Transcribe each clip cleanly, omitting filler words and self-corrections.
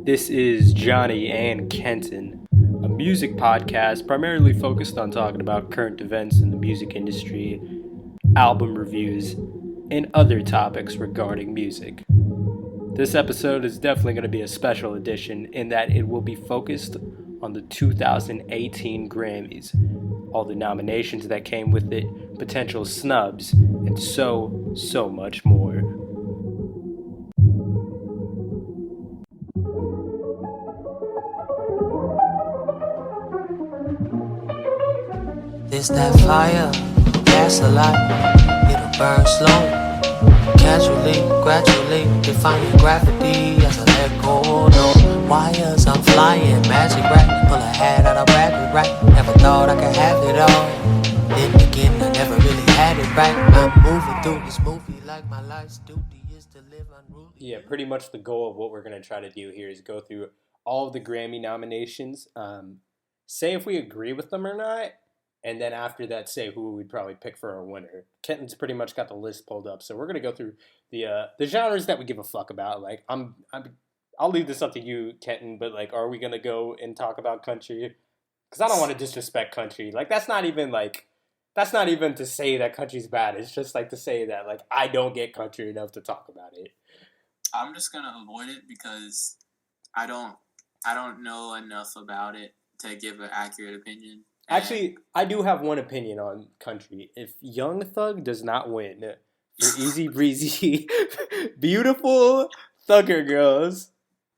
This is Jony and Kenton, a music podcast primarily focused on talking about current events in the music industry, album reviews, and other topics regarding music. This episode is definitely going to be a special edition in that it will be focused on the 2018 Grammys, all the nominations that came with it, potential snubs, and so much more. It's that fire, gas a lot, it'll burn slow. Casually, gradually, defying gravity as I let go. No wires, I'm flying, magic right. Pull a hat out of rabbit right. Never thought I could have it all. Then again, I never really had it right. I'm moving through this movie like my life's duty is to live unruly. Yeah, pretty much the goal of what we're going to try to do here is go through all of the Grammy nominations, say if we agree with them or not, and then after that, say who we'd probably pick for our winner. Kenton's pretty much got the list pulled up, so we're gonna go through the genres that we give a fuck about. Like I'll leave this up to you, Kenton. But like, are we gonna go and talk about country? Because I don't want to disrespect country. Like that's not even to say that country's bad. It's just like to say that like I don't get country enough to talk about it. I'm just gonna avoid it because I don't know enough about it to give an accurate opinion. Actually, I do have one opinion on country. If Young Thug does not win for Easy Breezy, beautiful Thugger Girls,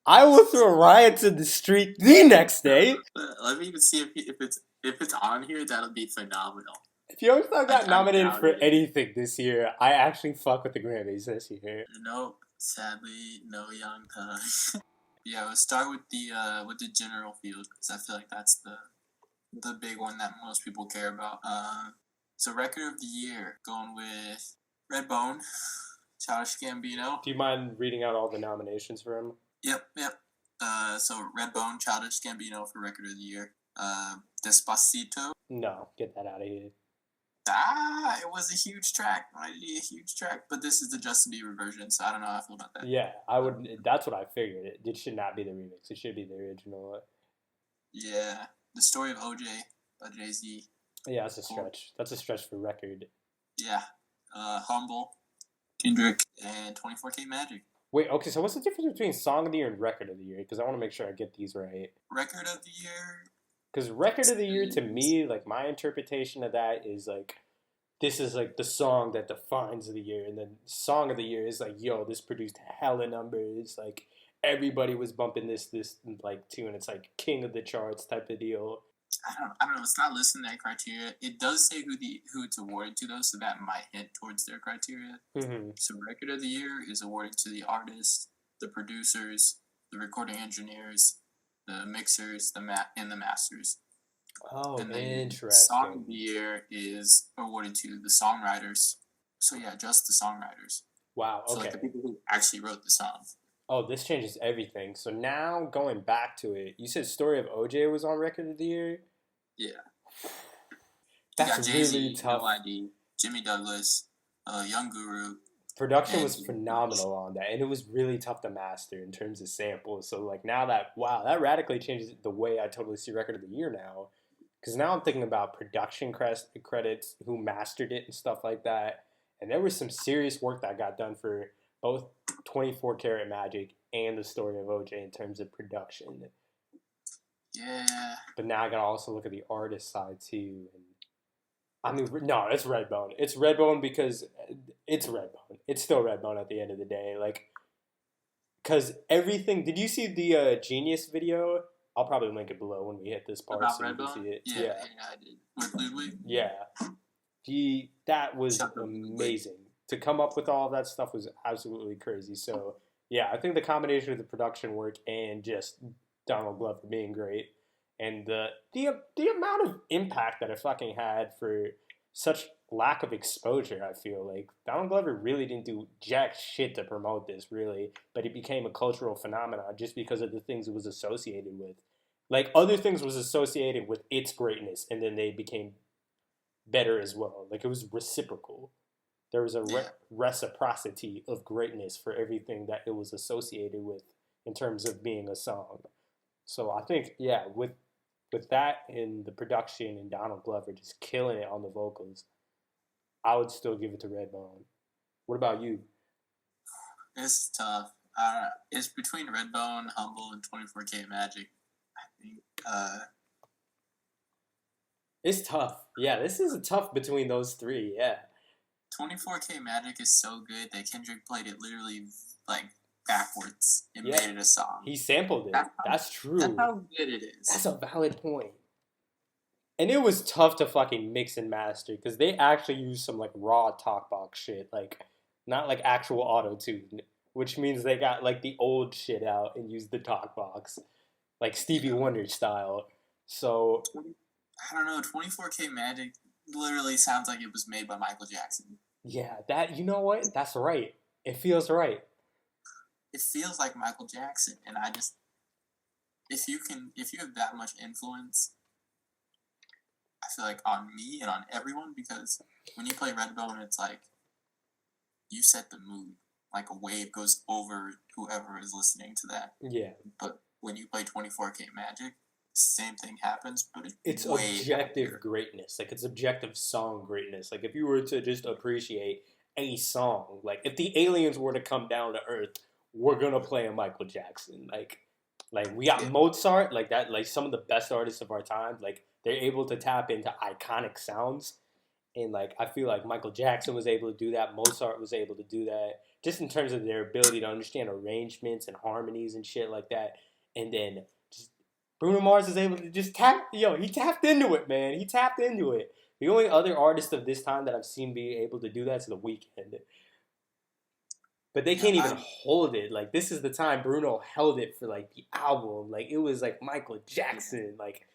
I will throw riots in the street the next day. Let me even see if it's on here. That'll be phenomenal. If Young Thug got nominated for anything this year, I actually fuck with the Grammys this year. Nope, sadly, no Young Thug. Yeah, let's start with the general field because I feel like that's the big one that most people care about. So record of the year, going with Redbone, Childish Gambino. Do you mind reading out all the nominations for him? Yep. So Redbone, Childish Gambino for record of the year. Despacito. No, get that out of here. It was a huge track. But this is the Justin Bieber version, so I don't know how I feel about that. Yeah, I would. That's what I figured. It should not be the remix. It should be the original. Yeah. The Story of OJ by Jay-Z. Yeah, that's a stretch. That's a stretch for record. Yeah. Humble, Kendrick, and 24K Magic. Wait, okay, so what's the difference between Song of the Year and Record of the Year? Because I want to make sure I get these right. Record of the Year? Because Record of the Year, to me, like, my interpretation of that is, like, this is, like, the song that defines the year. And then Song of the Year is, like, yo, this produced hella numbers. Like, everybody was bumping this like tune. And it's like king of the charts type of deal. I don't know. It's not listing that criteria. It does say who it's awarded to though, so that might hint towards their criteria. Mm-hmm. So record of the year is awarded to the artists, the producers, the recording engineers, the mixers, and the masters. Oh, and then interesting. Song of the year is awarded to the songwriters. So yeah, just the songwriters. Wow. Okay. So like the people who actually wrote the song. Oh, this changes everything. So now going back to it, you said Story of OJ was on Record of the Year? Yeah. That's really tough. No ID, Jimmy Douglas, Young Guru. Production was phenomenal on that, and it was really tough to master in terms of samples. So like now that radically changes the way I totally see Record of the Year now. Because now I'm thinking about production credits, who mastered it and stuff like that. And there was some serious work that got done for both 24 Karat Magic and the Story of OJ in terms of production. Yeah. But now I gotta also look at the artist side too. And I mean, no, it's Redbone. It's Redbone because it's Redbone. It's still Redbone at the end of the day. Like, because everything. Did you see the Genius video? I'll probably link it below when we hit this part about so you can Redbone? see it. Yeah, I did. With Ludwig? Yeah. That was amazing. To come up with all of that stuff was absolutely crazy. So, yeah, I think the combination of the production work and just Donald Glover being great and the amount of impact that it fucking had for such lack of exposure, I feel like. Donald Glover really didn't do jack shit to promote this, really, but it became a cultural phenomenon just because of the things it was associated with. Like, other things was associated with its greatness, and then they became better as well. Like, it was reciprocal. There was a reciprocity of greatness for everything that it was associated with in terms of being a song. So I think, yeah, with that and the production and Donald Glover just killing it on the vocals, I would still give it to Redbone. What about you? It's tough. It's between Redbone, Humble, and 24K Magic. I think. It's tough. Yeah, this is a tough between those three. Yeah. 24K Magic is so good that Kendrick played it literally like backwards and Yeah. made it a song. He sampled it. That's true. That's how good it is. That's a valid point. And it was tough to fucking mix and master because they actually used some like raw talkbox shit, like not like actual auto tune, which means they got like the old shit out and used the talkbox, like Stevie Wonder style. So I don't know. 24K Magic literally sounds like it was made by Michael Jackson. yeah, that you know what? That's right. It feels right. It feels like Michael Jackson, and I just if you have that much influence, I feel like on me and on everyone, because when you play Redbone, it's like you set the mood. Like a wave goes over whoever is listening to that. Yeah. But when you play 24K Magic, same thing happens, but it's objective greatness. Like it's objective song greatness. Like if you were to just appreciate a song, like if the aliens were to come down to Earth, we're gonna play a Michael Jackson. Like we got Mozart, like that, like some of the best artists of our time, like they're able to tap into iconic sounds. And like I feel like Michael Jackson was able to do that, Mozart was able to do that, just in terms of their ability to understand arrangements and harmonies and shit like that. And then just Bruno Mars is able to just he tapped into it, man. He tapped into it. The only other artist of this time that I've seen be able to do that is The Weeknd. But they can't even hold it. Like, this is the time Bruno held it for, like, the album. Like, it was, like, Michael Jackson. Like,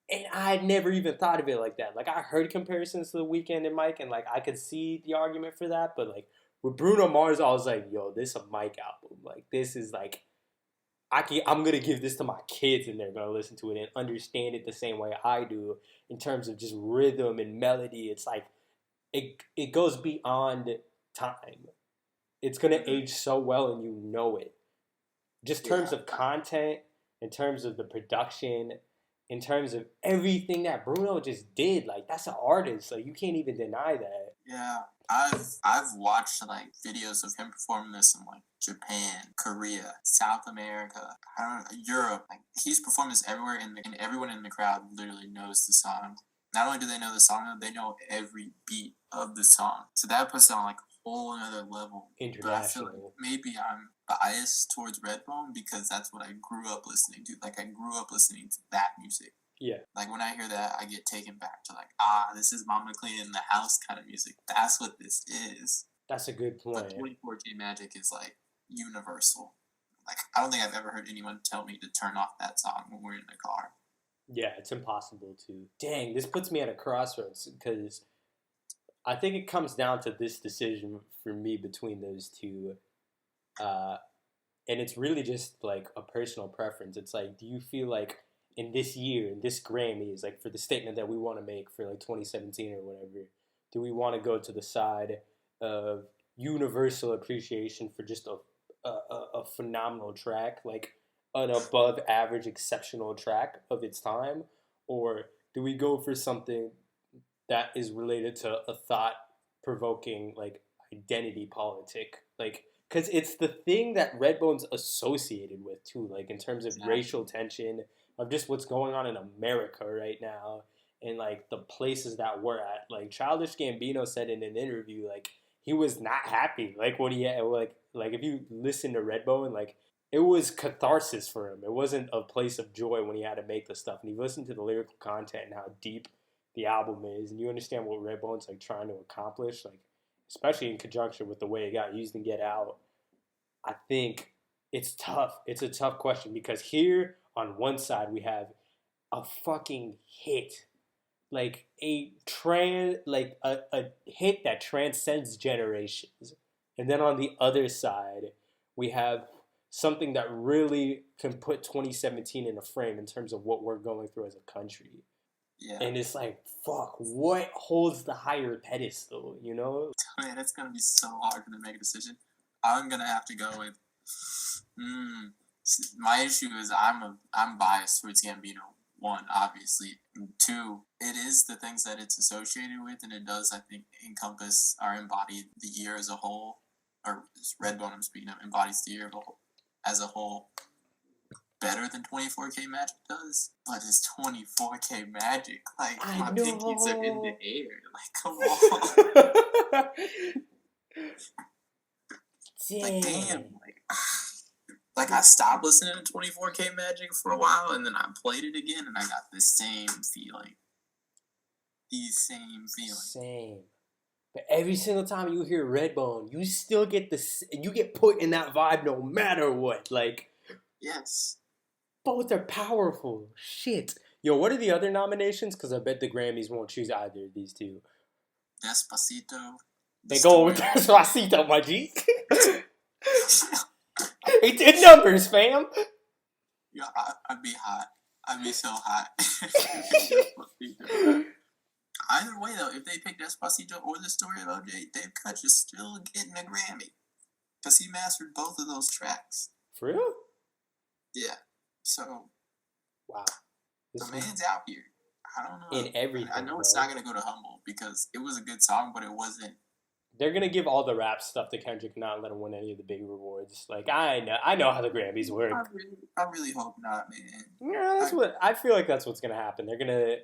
and I had never even thought of it like that. Like, I heard comparisons to The Weeknd and Mike, and, like, I could see the argument for that. But, like, with Bruno Mars, I was like, yo, this is a Mike album. Like, this is, like, I'm going to give this to my kids, and they're going to listen to it and understand it the same way I do in terms of just rhythm and melody. It's, like, it goes beyond time. It's going to age so well, and you know it. Just in terms of content, in terms of the production, in terms of everything that Bruno just did. Like, that's an artist. Like, you can't even deny that. Yeah. I've watched, like, videos of him performing this in, like, Japan, Korea, South America, Europe. Like, he's performed this everywhere, and everyone in the crowd literally knows the song. Not only do they know the song, they know every beat of the song. So that puts it on, like, whole another level. International. But I feel like maybe I'm biased towards Redbone because that's what I grew up listening to. Like, I grew up listening to that music. Yeah. Like, when I hear that, I get taken back to, like, this is Mama cleaning the house kind of music. That's what this is. That's a good point. But 24K Magic is, like, universal. Like, I don't think I've ever heard anyone tell me to turn off that song when we're in the car. Yeah, it's impossible to. Dang, this puts me at a crossroads because I think it comes down to this decision for me between those two. And it's really just like a personal preference. It's like, do you feel like in this year, in this Grammys, like for the statement that we want to make for like 2017 or whatever, do we want to go to the side of universal appreciation for just a phenomenal track, like an above average exceptional track of its time? Or do we go for something that is related to a thought-provoking, like, identity politic? Like, because it's the thing that Redbone's associated with, too, like, in terms of racial tension, of just what's going on in America right now, and, like, the places that we're at. Like, Childish Gambino said in an interview, like, he was not happy, like, when he had, like if you listen to Redbone, like, it was catharsis for him. It wasn't a place of joy when he had to make the stuff. And you listen to the lyrical content and how deep the album is, and you understand what Redbone's like trying to accomplish, like especially in conjunction with the way it got used in Get Out. I think it's tough. It's a tough question because here on one side we have a fucking hit, like a hit that transcends generations, and then on the other side we have something that really can put 2017 in a frame in terms of what we're going through as a country. Yeah. And it's like, fuck, what holds the higher pedestal, you know? Man, it's going to be so hard to make a decision. I'm going to have to go with My issue is I'm biased towards Gambino. One, obviously. And two, it is the things that it's associated with, and it does, I think, encompass or embody the year as a whole. Or Redbone, I'm speaking of, embodies the year as a whole better than 24K Magic does. But it's 24K Magic. Like, my pinkies are in the air. Like, come on. Damn. Like, I stopped listening to 24K Magic for a while, and then I played it again, and I got the same feeling. Same. But every single time you hear Redbone, you still get you get put in that vibe no matter what. Like, yes. Both are powerful. Shit. Yo, what are the other nominations? Because I bet the Grammys won't choose either of these two. Despacito. They go with Despacito, my G. It did numbers, fam. Yeah, I'd be hot. I'd be so hot. Either way, though, if they pick Despacito or The Story of OJ, Dave Kutch is still getting a Grammy. Because he mastered both of those tracks. For real? Yeah. So. Wow. The man's out here. I don't know. In everything. I know it's not going to go to Humble because it was a good song, but it wasn't. They're gonna give all the rap stuff to Kendrick and not let him win any of the big rewards. Like I know how the Grammys work. I really hope not, man. Yeah, I feel like that's what's gonna happen. They're gonna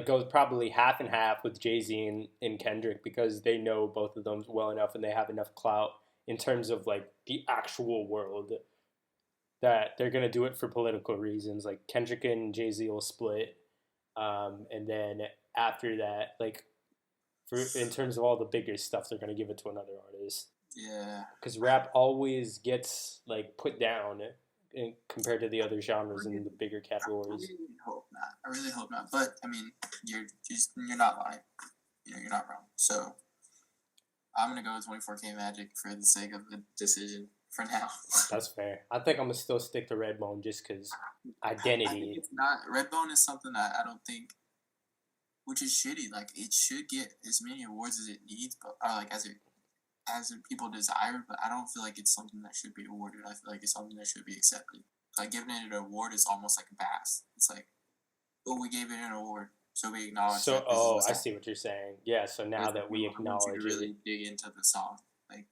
go probably half and half with Jay-Z and Kendrick because they know both of them well enough and they have enough clout in terms of like the actual world that they're gonna do it for political reasons. Like Kendrick and Jay-Z will split, and then after that, like. In terms of all the bigger stuff, they're going to give it to another artist. Yeah. Because rap always gets, like, put down compared to the other genres in the bigger categories. I really hope not. But, I mean, you're not lying. You're not wrong. So, I'm going to go with 24K Magic for the sake of the decision for now. That's fair. I think I'm going to still stick to Redbone just because identity. I think it's not. Redbone is something that I don't think... Which is shitty. Like, it should get as many awards as it needs, but like as people desire. But I don't feel like it's something that should be awarded. I feel like it's something that should be accepted. Like giving it an award is almost like a pass. It's like, oh, we gave it an award, so we acknowledge. So, I see what you're saying. Yeah. So now that we acknowledge it, really dig into the song. Like,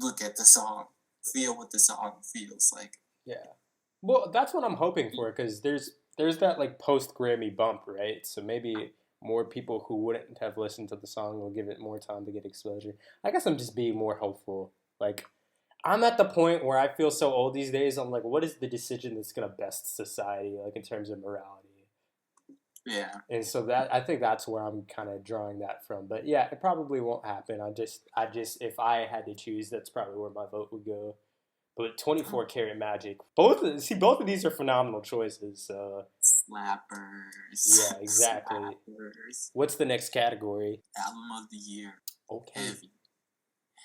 look at the song, feel what the song feels like. Yeah. Well, that's what I'm hoping for because there's that like post Grammy bump, right? So maybe. More people who wouldn't have listened to the song will give it more time to get exposure. I guess I'm just being more hopeful. Like, I'm at the point where I feel so old these days. I'm like, what is the decision that's going to best society, like in terms of morality? Yeah. And so I think that's where I'm kind of drawing that from. But yeah, it probably won't happen. I just, if I had to choose, that's probably where my vote would go. But 24 Karat Magic, both of these are phenomenal choices. So. Slappers. Yeah, exactly. Slappers. What's the next category? Album of the year. Okay.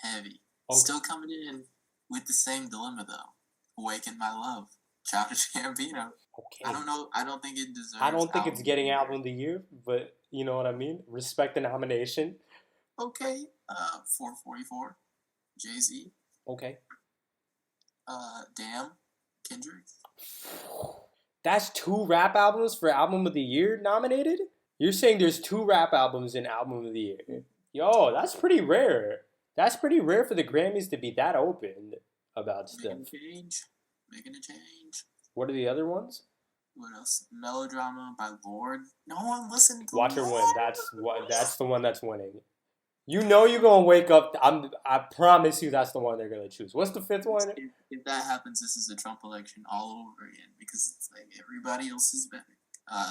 Heavy. Okay. Still coming in with the same dilemma though. Awaken My Love. Childish Gambino. Okay. I don't know. I don't think it deserves. I don't think it's getting album of the year, but you know what I mean. Respect the nomination. Okay. 444. Jay-Z. Okay. Damn. Kendrick. That's 2 rap albums for album of the year nominated? You're saying there's 2 rap albums in album of the year. Yo, that's pretty rare. That's pretty rare for the Grammys to be that open about stuff. Making a change. What are the other ones? What else? Melodrama by Lord. No one listened to Watch Her Win. That's the one that's winning. You know you're gonna wake up. I promise you that's the one they're gonna choose. What's the 5th one? If that happens, this is a Trump election all over again because it's like everybody else is better.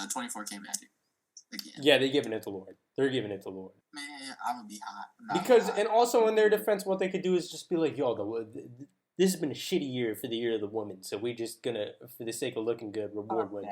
24K Magic. Again. Yeah, they're giving it to Lord. They're giving it to Lord. Man, I'm gonna be hot. Because and also in their defense, what they could do is just be like, yo, this has been a shitty year for the year of the woman, so we're just gonna, for the sake of looking good, reward women.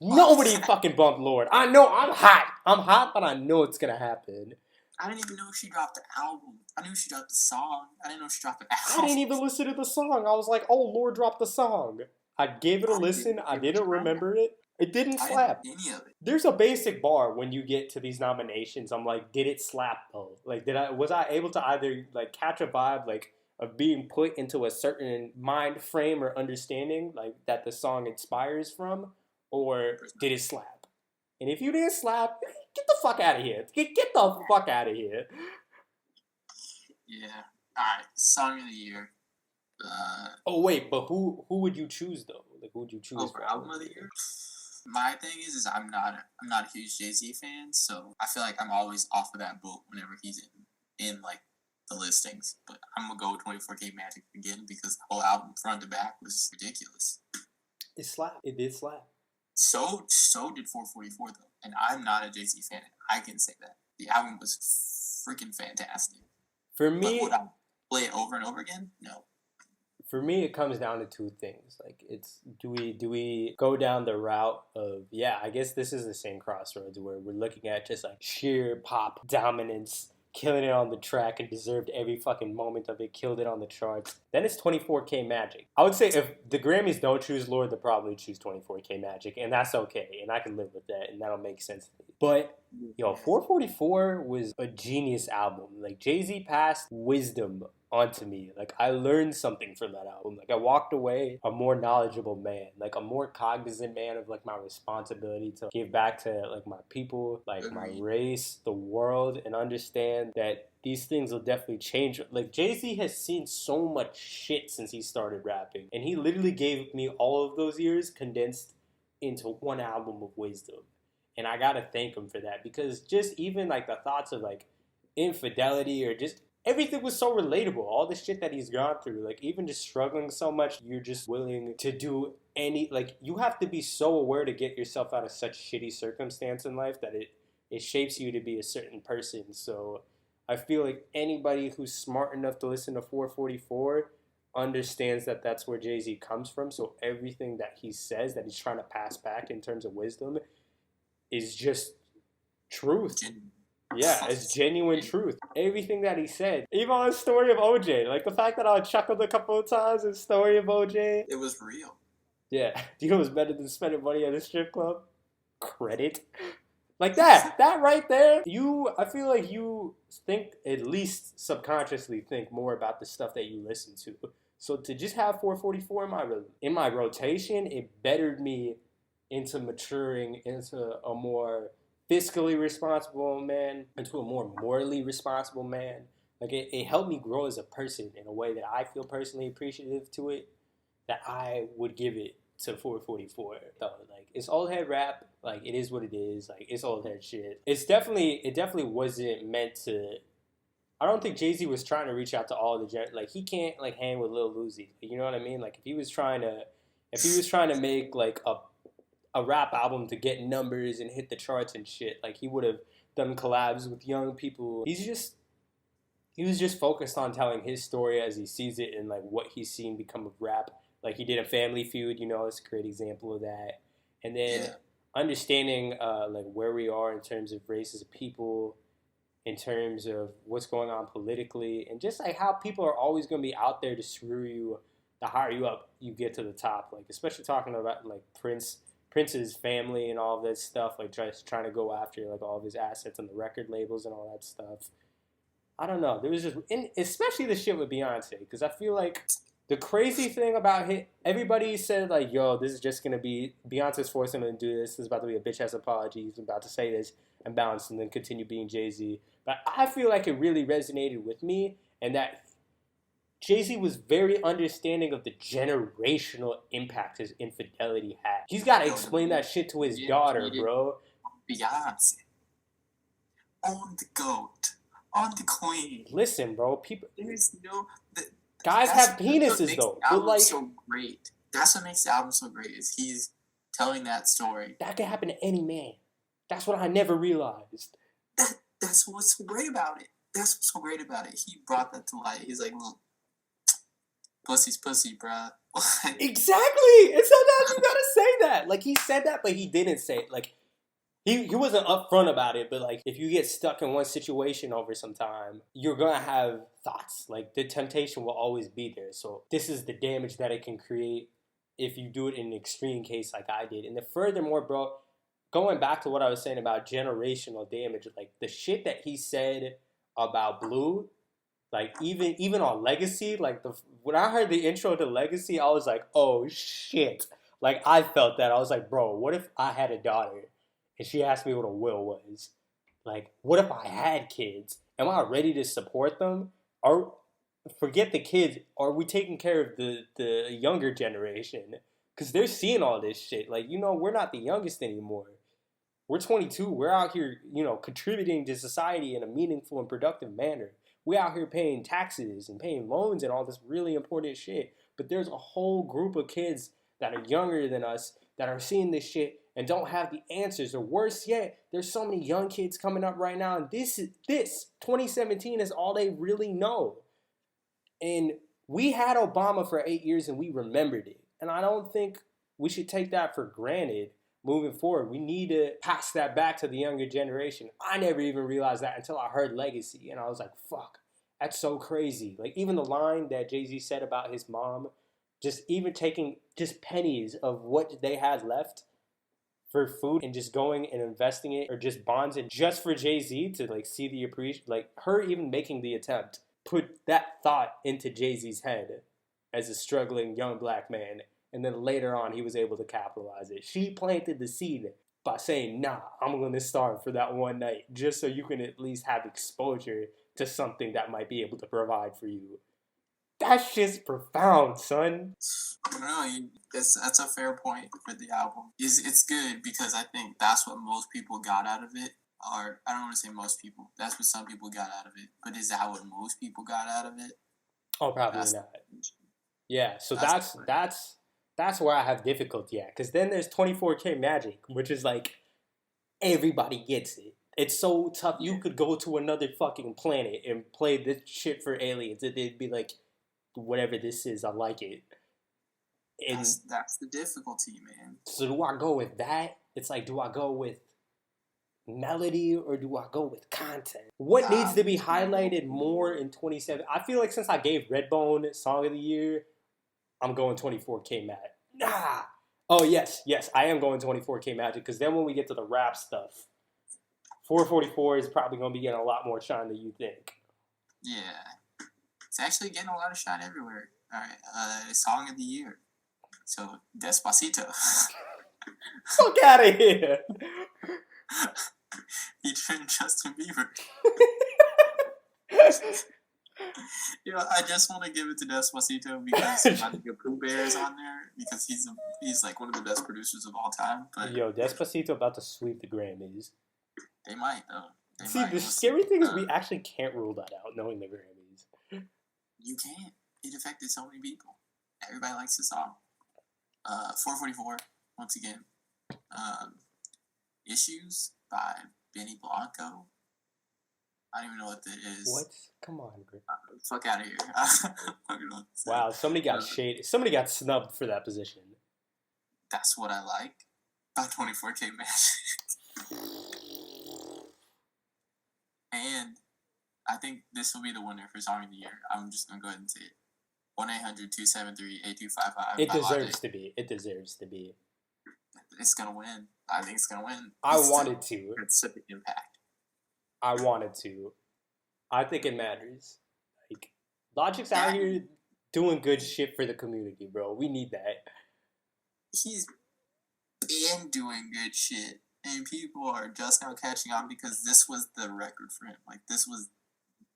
Nobody fucking bumped Lord. I know I'm hot, but I know it's gonna happen. I didn't even know she dropped the album. I knew she dropped the song. I didn't know she dropped the album. I didn't even listen to the song. I was like, oh, Lord dropped the song. I gave it a listen. I didn't remember it. It didn't slap. Any of it. There's a basic bar when you get to these nominations. I'm like, did it slap though? Like, was I able to either like catch a vibe? Like, of being put into a certain mind frame or understanding, like that the song inspires from, or did it slap? And if you didn't slap, get the fuck out of here. Get the fuck out of here. Yeah. Alright, song of the year. Oh wait, but who would you choose though? Like who would you choose for album of the year? My thing is I'm not a huge Jay-Z fan, so I feel like I'm always off of that boat whenever he's in like the listings. But I'm gonna go with 24K Magic again because the whole album front to back was ridiculous. It slapped. It did slap. So did 444 though, and I'm not a Jay-Z fan. I can say that the album was freaking fantastic. For me, but would I play it over and over again? No. For me, it comes down to two things. Like, it's do we go down the route of, yeah, I guess this is the same crossroads where we're looking at just like sheer pop dominance, killing it on the track and deserved every fucking moment of it, killed it on the charts. Then it's 24K Magic. I would say if the Grammys don't choose Lord, they'll probably choose 24K Magic, and that's okay, and I can live with that, and that'll make sense to me. But, 444 was a genius album. Like, Jay-Z passed wisdom onto me. Like, I learned something from that album. Like, I walked away a more knowledgeable man, like a more cognizant man of like my responsibility to give back to like my people, like my race, the world, and understand that these things will definitely change. Like, Jay-Z has seen so much shit since he started rapping, and he literally gave me all of those years condensed into one album of wisdom. And I gotta thank him for that, because just even like the thoughts of like infidelity or just everything was so relatable. All the shit that he's gone through, like even just struggling so much, you're just willing to do any, like you have to be so aware to get yourself out of such shitty circumstance in life that it shapes you to be a certain person. So I feel like anybody who's smart enough to listen to 444 understands that that's where Jay-Z comes from. So everything that he says that he's trying to pass back in terms of wisdom is just truth. Yeah, it's genuine truth. Everything that he said. Even on the story of OJ. Like the fact that I chuckled a couple of times in the story of OJ. It was real. Yeah. Do you know what's better than spending money at a strip club? Credit. Like that. That right there. I feel like you think, at least subconsciously think more about the stuff that you listen to. So to just have 444 in my rotation, it bettered me into maturing into a more fiscally responsible man, into a more morally responsible man. Like it helped me grow as a person in a way that I feel personally appreciative to it, that I would give it to 444. Though, like it's old head rap, like it is what it is, like it's old head shit. It definitely wasn't meant to. I don't think Jay-Z was trying to reach out to all the like he can't like hang with Lil Uzi. You know what I mean? Like if he was trying to make like a rap album to get numbers and hit the charts and shit, like he would have done collabs with young people. He was just focused on telling his story as he sees it and like what he's seen become of rap. Like he did a Family Feud, it's a great example of that. And then understanding like where we are in terms of race as a people, in terms of what's going on politically, and just like how people are always going to be out there to screw you the higher you up you get to the top. Like especially talking about like Prince's family and all of that stuff, like just trying to go after like all of his assets and the record labels and all that stuff. I don't know. There was just, especially the shit with Beyonce, because I feel like the crazy thing about it, everybody said like, yo, this is just going to be, Beyonce's forcing him to do this. This is about to be a bitch-ass apology. He's about to say this and bounce and then continue being Jay-Z. But I feel like it really resonated with me, and that Jay-Z was very understanding of the generational impact his infidelity had. He's got to explain that shit to his daughter, bro. Beyonce. On the GOAT. On the queen. Listen, bro. People. There's no... Guys have penises, though. That's what makes the album like, so great. That's what makes the album so great, is he's telling that story. That could happen to any man. That's what I never realized. That's what's so great about it. That's what's so great about it. He brought that to light. He's like, look, pussy's pussy, bruh. Exactly. And sometimes you gotta say that. Like, he said that, but he didn't say it. Like, he wasn't upfront about it, but, like, if you get stuck in one situation over some time, you're gonna have thoughts. Like, the temptation will always be there. So this is the damage that it can create if you do it in an extreme case like I did. And then furthermore, bro, going back to what I was saying about generational damage, like, the shit that he said about Blue, Like even on Legacy, like when I heard the intro to Legacy, I was like, oh shit. Like I felt that. I was like, bro, what if I had a daughter and she asked me what a will was? Like, what if I had kids? Am I ready to support them? Or forget the kids, are we taking care of the younger generation? Because they're seeing all this shit. Like, we're not the youngest anymore. We're 22. We're out here, contributing to society in a meaningful and productive manner. We're out here paying taxes and paying loans and all this really important shit. But there's a whole group of kids that are younger than us that are seeing this shit and don't have the answers. Or worse yet, there's so many young kids coming up right now, and this 2017 is all they really know. And we had Obama for 8 years and we remembered it. And I don't think we should take that for granted moving forward. We need to pass that back to the younger generation. I never even realized that until I heard Legacy. And I was like, fuck, that's so crazy. Like, even the line that Jay-Z said about his mom, just even taking just pennies of what they had left for food and just going and investing it, or just bonds it just for Jay-Z to like see the appreciation, like her even making the attempt, put that thought into Jay-Z's head as a struggling young black man. And then later on, he was able to capitalize it. She planted the seed by saying, nah, I'm going to starve for that one night just so you can at least have exposure to something that might be able to provide for you. That shit's profound, son. No, that's a fair point for the album. It's good because I think that's what most people got out of it. Or I don't want to say most people. That's what some people got out of it. But is that what most people got out of it? Oh, probably not. Yeah, so that's where I have difficulty at. Because then there's 24K Magic, which is like, everybody gets it. It's so tough. You could go to another fucking planet and play this shit for aliens, and they'd be like, whatever this is, I like it. And that's the difficulty, man. So do I go with that? It's like, do I go with melody or do I go with content? What needs to be highlighted more in 27? I feel like since I gave Redbone Song of the Year, I'm going 24K Magic. Nah. Oh, yes, I am going 24K Magic, because then when we get to the rap stuff, 444 is probably going to be getting a lot more shine than you think. Yeah. It's actually getting a lot of shine everywhere. All right. Song of the Year. So, Despacito. Fuck out of here. Featuring Justin Bieber. I just want to give it to Despacito because my nigga Pooh Bear is on there, because he's like one of the best producers of all time. But Despacito about to sweep the Grammys. They might, though. The scary thing is we actually can't rule that out, knowing the Grammys. You can't. It affected so many people. Everybody likes the song. 444, once again. Issues by Benny Blanco. I don't even know what that is. What? Come on, Greg. Fuck out of here. Wow, somebody got shaded. Somebody got snubbed for that position. That's What I Like by 24K Magic. And I think this will be the winner for Song of the Year. I'm just going to go ahead and say it. 1-800-273-8255. It deserves to be. It deserves to be. It's going to win. I think it's going to win. I wanted to. It's such an impact. I wanted to. I think it matters. Like, Logic's out here doing good shit for the community, bro. We need that. He's been doing good shit. And people are just now catching on because this was the record for him. Like, this was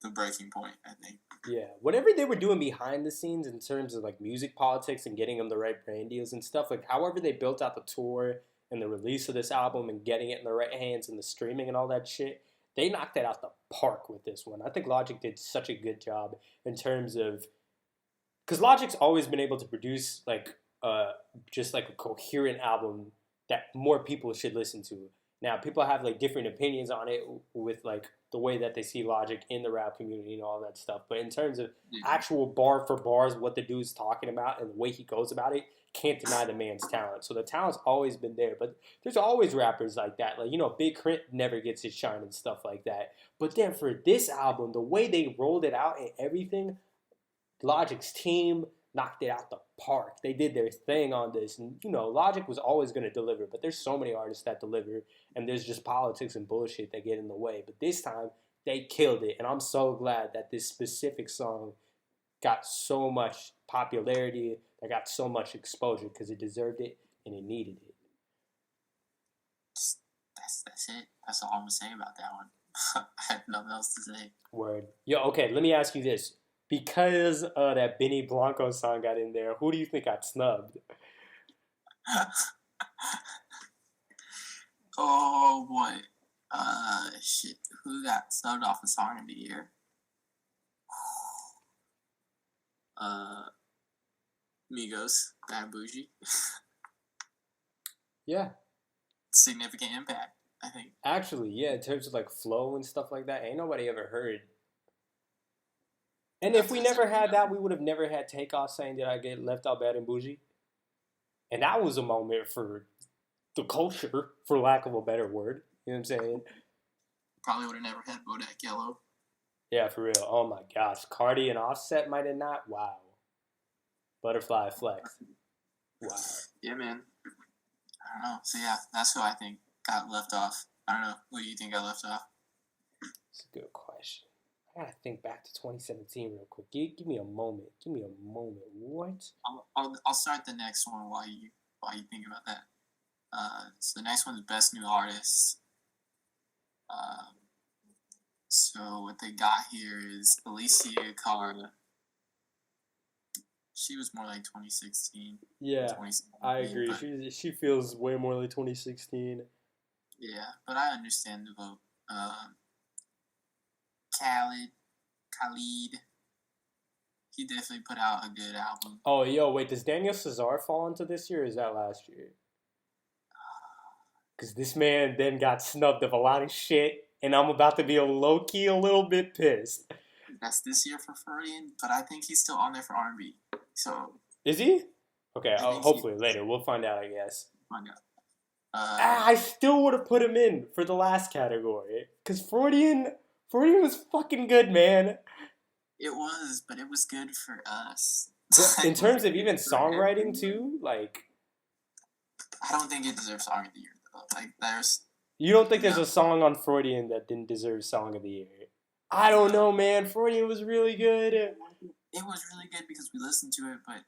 the breaking point, I think. Yeah. Whatever they were doing behind the scenes in terms of, like, music politics and getting him the right brand deals and stuff, like, however they built out the tour and the release of this album and getting it in the right hands and the streaming and all that shit, they knocked it out the park with this one. I think Logic did such a good job in terms of... Because Logic's always been able to produce, like, just, like, a coherent album that more people should listen to. Now, people have, like, different opinions on it with, like, the way that they see Logic in the rap community and all that stuff. But in terms of actual bar for bars, what the dude's talking about and the way he goes about it, can't deny the man's talent. So the talent's always been there. But there's always rappers like that. Like, Big Crit never gets his shine and stuff like that. But then for this album, the way they rolled it out and everything, Logic's team knocked it out the park. They did their thing on this. And, Logic was always going to deliver. But there's so many artists that deliver. And there's just politics and bullshit that get in the way. But this time, they killed it. And I'm so glad that this specific song got so much popularity, that got so much exposure because it deserved it and it needed it. That's it. That's all I'm gonna say about that one. I have nothing else to say. Word. Yo, okay, let me ask you this. Because that Benny Blanco song got in there, who do you think got snubbed? Oh boy. Shit. Who got subbed off a song of the year? Migos, Bad Bougie. Yeah. Significant impact, I think. Actually, yeah, in terms of like flow and stuff like that, ain't nobody ever heard. And if we never had that, we would have never had Takeoff saying, "Did I get left out bad and bougie?" And that was a moment for the culture, for lack of a better word. You know what I'm saying? Probably would have never had Bodak Yellow. Yeah, for real. Oh my gosh. Cardi and Offset might have not. Wow. Butterfly Flex. Wow. Yeah, man. I don't know. So yeah, that's who I think got left off. I don't know. Who do you think got left off? That's a good question. I gotta think back to 2017 real quick. Give me a moment. Give me a moment. What? I'll start the next one while you think about that. So the next one is Best New Artist. So what they got here is Alicia Cara. She was more like 2016. Yeah, I agree. She feels way more like 2016. Yeah, but I understand the vote. Khalid, he definitely put out a good album. Oh, yo, wait, does Daniel Caesar fall into this year or is that last year? Because this man then got snubbed of a lot of shit, and I'm about to be low-key a little bit pissed. That's this year for Florian, but I think he's still on there for R&B. So is he? Okay, hopefully later. We'll find out, I guess. Find out. I still would have put him in for the last category. Because Freudian was fucking good, man. It was, but it was good for us. In terms of even songwriting, too? Like, I don't think it deserves Song of the Year, though. Like, you don't think there's a song on Freudian that didn't deserve Song of the Year? I don't know, man. Freudian was really good. It was really good because we listened to it, but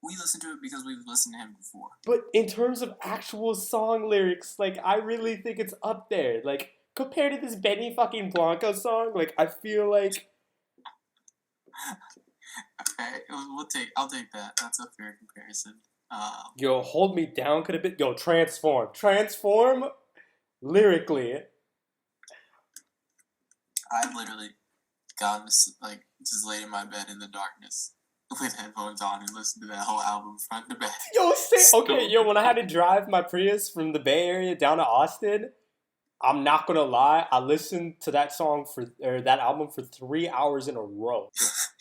we listened to it because we've listened to him before. But in terms of actual song lyrics, like, I really think it's up there. Like, compared to this Benny fucking Blanco song, like, I feel like... Okay, I'll take that. That's a fair comparison. Yo, Hold Me Down could have been... Yo, Transform, lyrically. I've literally gotten like just laid in my bed in the darkness with headphones on and listened to that whole album front to back. Yo, when I had to drive my Prius from the Bay Area down to Austin, I'm not gonna lie, I listened to that album for 3 hours in a row.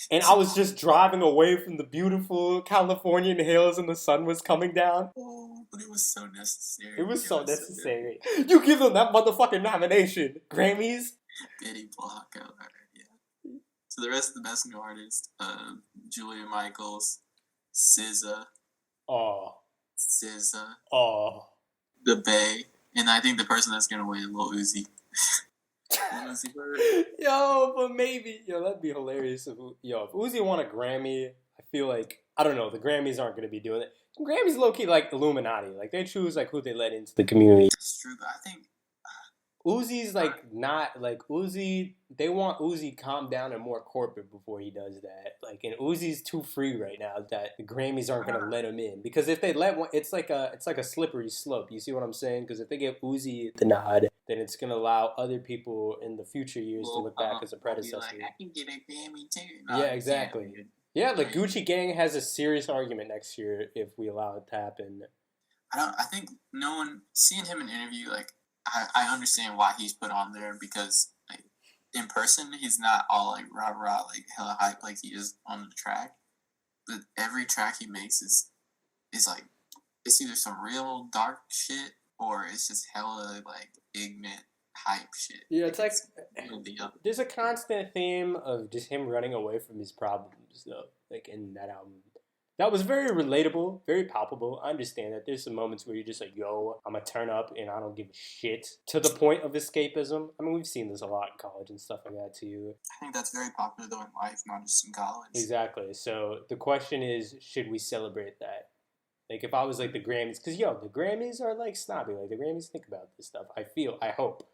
And I was just driving away from the beautiful Californian hills and the sun was coming down. Oh, but it was so necessary. It was so necessary. You give them that motherfucking nomination. Grammys. Benny Blanco. Yeah. So the rest of the Best New Artist, Julia Michaels, SZA. Oh. The Bay. And I think the person that's going to win, Lil Uzi. Uzi Bird. Yo, but maybe. Yo, that'd be hilarious. If Uzi won a Grammy, I feel like, I don't know, the Grammys aren't going to be doing it. Grammys low-key like Illuminati. Like, they choose like who they let into the community. That's true, but I think Uzi's like not like Uzi. They want Uzi calm down and more corporate before he does that. Like, and Uzi's too free right now that the Grammys aren't gonna let him in because if they let one, it's like a slippery slope. You see what I'm saying? Because if they give Uzi the nod, then it's gonna allow other people in the future years to look back as a predecessor. Like, I can get a Grammy too. Yeah, exactly. Yeah, like Gucci Gang has a serious argument next year if we allow it to happen. I think no one seeing him in an interview like. I understand why he's put on there because like, in person he's not all like rah like hella hype like he is on the track. But every track he makes is like it's either some real dark shit or it's just hella like ignorant hype shit. Yeah, it's like there's a constant theme of just him running away from his problems though, like in that album. That was very relatable, very palpable. I understand that there's some moments where you're just like, yo, I'm going to turn up and I don't give a shit, to the point of escapism. I mean, we've seen this a lot in college and stuff like that too. I think that's very popular though in life, not just in college. Exactly. So the question is, should we celebrate that? Like, if I was like the Grammys, because yo, the Grammys are like snobby. Like, the Grammys think about this stuff. I hope.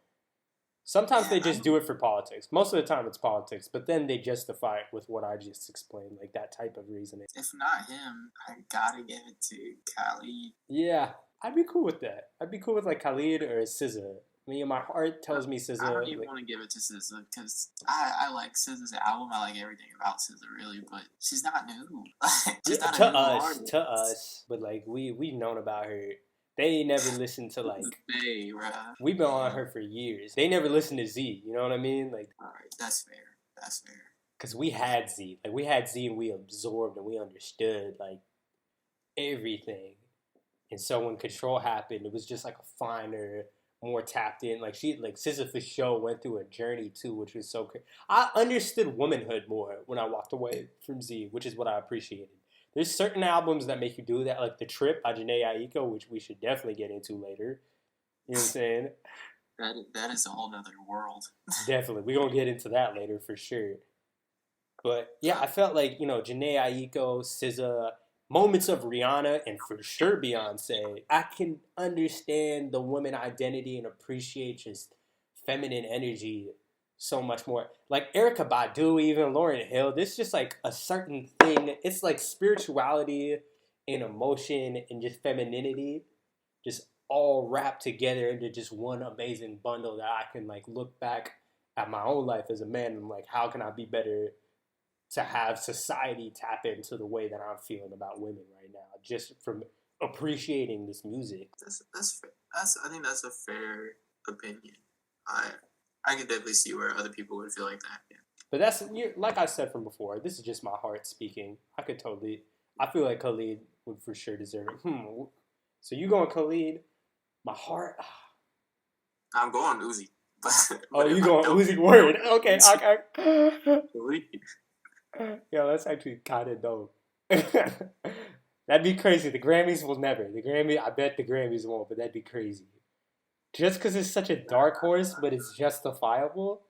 Sometimes they just do it for politics. Most of the time it's politics, but then they justify it with what I just explained, like that type of reasoning. If not him, I gotta give it to Khalid. Yeah, I'd be cool with that. I'd be cool with like Khalid or SZA. I mean, my heart tells me SZA. I don't even want to give it to SZA because I like SZA's album. I like everything about SZA, really, but she's not new. She's not to a new artist. To us, but like we've known about her. They never listened to like. Hey, we've been on her for years. They never listened to Z. You know what I mean? Like. All right, that's fair. That's fair. Because we had Z. Like, we had Z and we absorbed and we understood, like, everything. And so when Control happened, it was just, like, a finer, more tapped in. Like, SZA for sure went through a journey, too, which was so crazy. I understood womanhood more when I walked away from Z, which is what I appreciated. There's certain albums that make you do that, like The Trip by Jony Kenton, which we should definitely get into later. You know what I'm saying? That is a whole nother world. Definitely. We're going to get into that later for sure. But yeah, I felt like, you know, Jhené Aiko, SZA, moments of Rihanna, and for sure Beyonce. I can understand the woman identity and appreciate just feminine energy so much more. Like Erykah Badu, even Lauryn Hill, this is just like a certain thing. It's like spirituality and emotion and just femininity just all wrapped together into just one amazing bundle that I can like look back at my own life as a man and like, how can I be better to have society tap into the way that I'm feeling about women right now, just from appreciating this music. I think that's a fair opinion. I can definitely see where other people would feel like that. Yeah. But that's, like I said from before, this is just my heart speaking. I feel like Khalid would for sure deserve it. So you going Khalid? My heart. I'm going Uzi. Oh, you going Uzi? Word. Okay. Yo, that's actually kind of dope. That'd be crazy. The Grammys will never. I bet the Grammys won't, but that'd be crazy. Just because it's such a dark horse, but it's justifiable.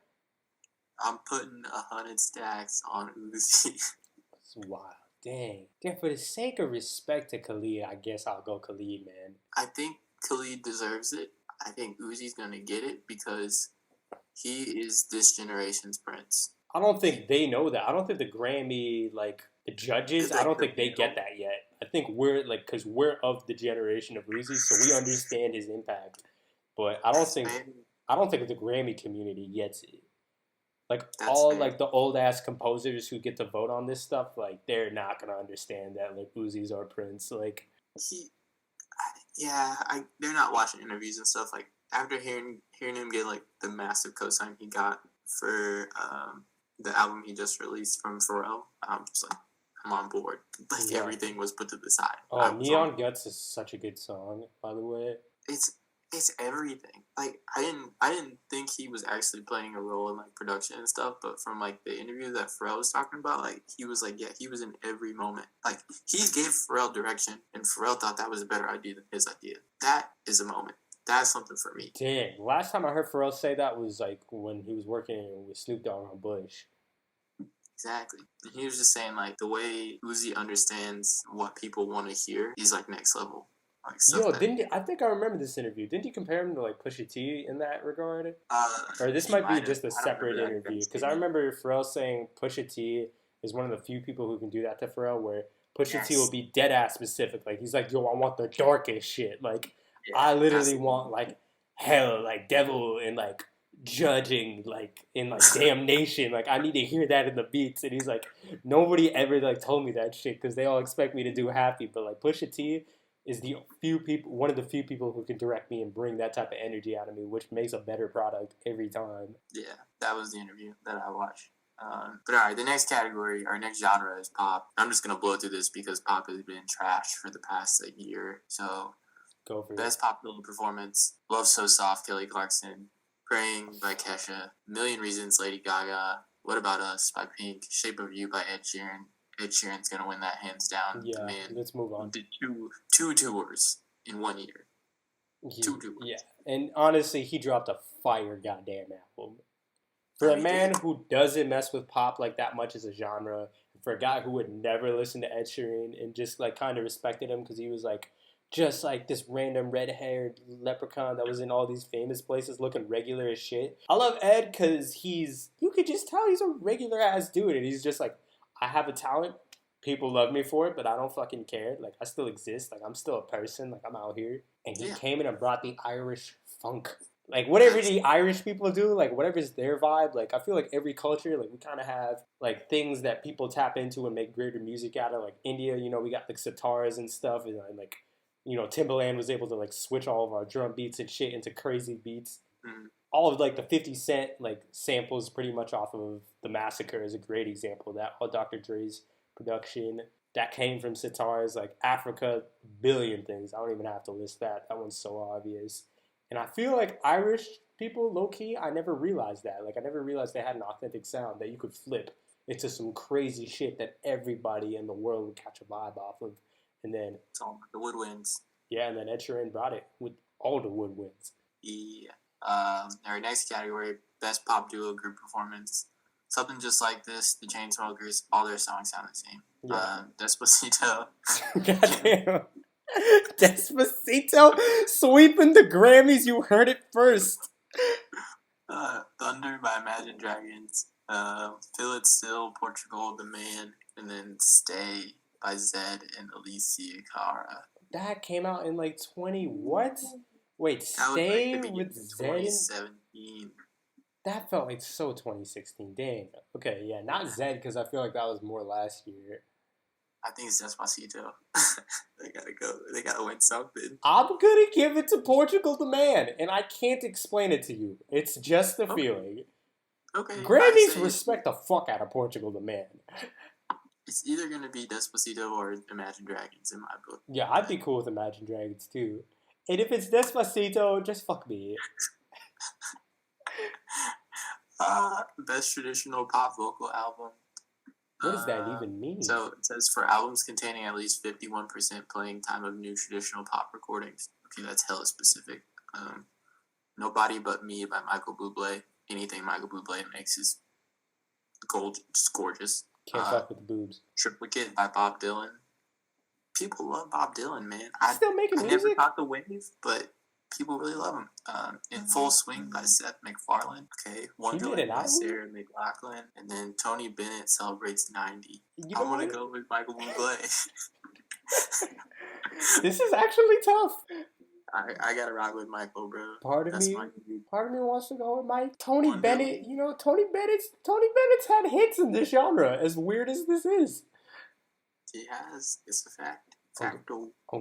I'm putting 100 stacks on Uzi. That's wild. Dang. For the sake of respect to Khalid, I guess I'll go Khalid, man. I think Khalid deserves it. I think Uzi's going to get it because he is this generation's prince. I don't think they know that. I don't think the Grammy, like, the judges, I don't think they get that yet. I think we're, like, because we're of the generation of Uzi, so we understand his impact. But I don't think the Grammy community gets it. Like, like, the old-ass composers who get to vote on this stuff, like, they're not going to understand that, like, Uzi's our prince. Like, they're not watching interviews and stuff. Like, after hearing him get, like, the massive cosign he got for the album he just released from Pharrell, I'm just like, I'm on board. Like, everything was put to the side. Oh, Neon Guts is such a good song, by the way. It's everything. Like, I didn't think he was actually playing a role in, like, production and stuff, but from, like, the interview that Pharrell was talking about, like, he was like, yeah, he was in every moment. Like, he gave Pharrell direction, and Pharrell thought that was a better idea than his idea. That is a moment. That's something for me. Dang. Last time I heard Pharrell say that was, like, when he was working with Snoop Dogg on Bush. Exactly. And he was just saying, like, the way Uzi understands what people want to hear, he's, like, next level. Like, I think I remember this interview. Didn't you compare him to, like, Pusha T in that regard? Or this might be just a separate interview. Because I remember Pharrell saying Pusha T is one of the few people who can do that to Pharrell, where Pusha T will be dead-ass specific. Like, he's like, yo, I want the darkest shit. Like, I literally want, like, hell, like, devil, and, like, judging, like, in, like, damnation. Like, I need to hear that in the beats. And he's like, nobody ever, like, told me that shit because they all expect me to do happy. But, like, Pusha T is one of the few people who can direct me and bring that type of energy out of me, which makes a better product every time. Yeah, that was the interview that I watched. But alright, the next category, our next genre is pop. I'm just going to blow through this because pop has been trash for the past year. So, go for best popular performance, Love So Soft, Kelly Clarkson, Praying by Kesha, Million Reasons, Lady Gaga, What About Us by Pink, Shape of You by Ed Sheeran, Ed Sheeran's gonna win that hands down. Yeah, The man let's move on. did two tours in 1 year. Two tours. Yeah, and honestly, he dropped a fire goddamn album. For a man who doesn't mess with pop like that much as a genre, for a guy who would never listen to Ed Sheeran and just like kind of respected him because he was like just like this random red-haired leprechaun that was in all these famous places looking regular as shit. I love Ed because you could just tell he's a regular ass dude, and he's just like, I have a talent. People love me for it, but I don't fucking care. Like, I still exist. Like, I'm still a person. Like, I'm out here. And he came in and brought the Irish funk. Like, whatever the Irish people do, like, whatever's their vibe, like, I feel like every culture, like, we kind of have, like, things that people tap into and make greater music out of. Like, India, you know, we got, like, sitars and stuff. And, like, you know, Timbaland was able to, like, switch all of our drum beats and shit into crazy beats. Mm. All of, like, the 50 Cent, like, samples pretty much off of The Massacre is a great example of that. All Dr. Dre's production that came from sitars. Like, Africa, billion things. I don't even have to list that. That one's so obvious. And I feel like Irish people, low-key, I never realized that. Like, I never realized they had an authentic sound that you could flip into some crazy shit that everybody in the world would catch a vibe off of. And then... It's all the woodwinds. Yeah, and then Ed Sheeran brought it with all the woodwinds. Yeah. Our next category, Best Pop Duo Group Performance. Something just like this, the Chainsmokers, all their songs sound the same. Yeah. Despacito. Goddamn. Despacito sweeping the Grammys. You heard it first. Thunder by Imagine Dragons. Feel It Still, Portugal, The Man, and then Stay by Zed and Alicia Cara. That came out in like 20 what? Wait, Stay with Zed? 2017. That felt like so 2016. Dang. Okay, yeah, not Zed because I feel like that was more last year. I think it's Despacito. They gotta go. They gotta win something. I'm gonna give it to Portugal the Man, and I can't explain it to you. It's just the feeling. Okay. Grammys respect the fuck out of Portugal the Man. It's either gonna be Despacito or Imagine Dragons in my book. Yeah, I'd be cool with Imagine Dragons too. And if it's Despacito, just fuck me. Best traditional pop vocal album. What does that even mean? So it says for albums containing at least 51% playing time of new traditional pop recordings. Okay, that's hella specific. Nobody But Me by Michael Bublé. Anything Michael Bublé makes is gold, just gorgeous. Can't fuck with the boobs. Triplicate by Bob Dylan. People love Bob Dylan, man. Still making music? Never caught the wave, but people really love him. In Full Swing by Seth MacFarlane. Okay, Wonderland by Sarah McLachlan. And then Tony Bennett celebrates 90. I'm going to go with Michael Bublé. This is actually tough. I got to rock with Michael, bro. Part of me wants to go with Mike. Tony Bennett, you know, Tony Bennett's had hits in this genre, as weird as this is. He has. It's a fact. I'm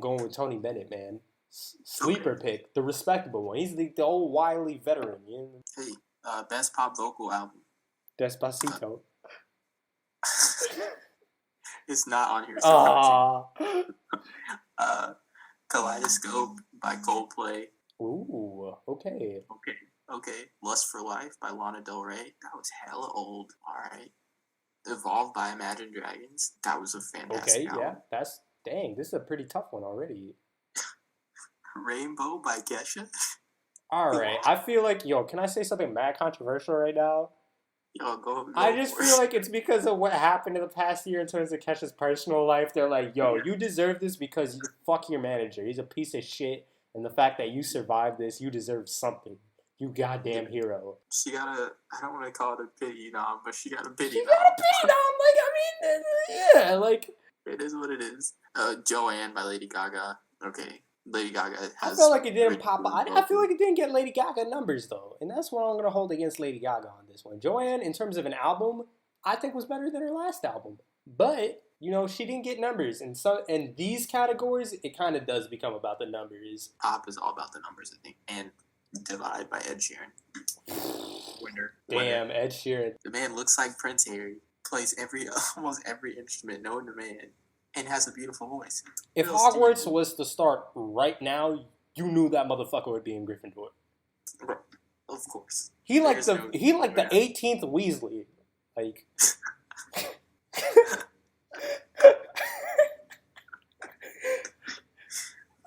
going with Tony Bennett, man. Sleeper pick, the respectable one. He's the old wily veteran. You know? Hey, best pop vocal album. Despacito. It's not on here. So Kaleidoscope by Coldplay. Ooh, okay. Lust for Life by Lana Del Rey. That was hella old. All right. Evolved by Imagine Dragons. That was a fantastic album. Yeah. Dang, this is a pretty tough one already. Rainbow by Kesha. Alright, I feel like, can I say something mad controversial right now? Go I just feel like it's because of what happened in the past year in terms of Kesha's personal life. They're like, you deserve this because you fuck your manager. He's a piece of shit. And the fact that you survived this, you deserve something. You goddamn hero. She got I don't want to call it a pity nom, but she got a pity nom. She got a pity nom, It is what it is. Joanne by Lady Gaga. Okay. Lady Gaga has... I feel like it didn't pop up. I feel like it didn't get Lady Gaga numbers, though. And that's what I'm going to hold against Lady Gaga on this one. Joanne, in terms of an album, I think was better than her last album. But, she didn't get numbers. And these categories, it kind of does become about the numbers. Pop is all about the numbers, I think. And Divide by Ed Sheeran. Winner. Damn, Ed Sheeran. The man looks like Prince Harry. Plays almost every instrument known to man. And has a beautiful voice. If Hogwarts was to start right now, you knew that motherfucker would be in Gryffindor. Of course. He like the 18th Weasley. Like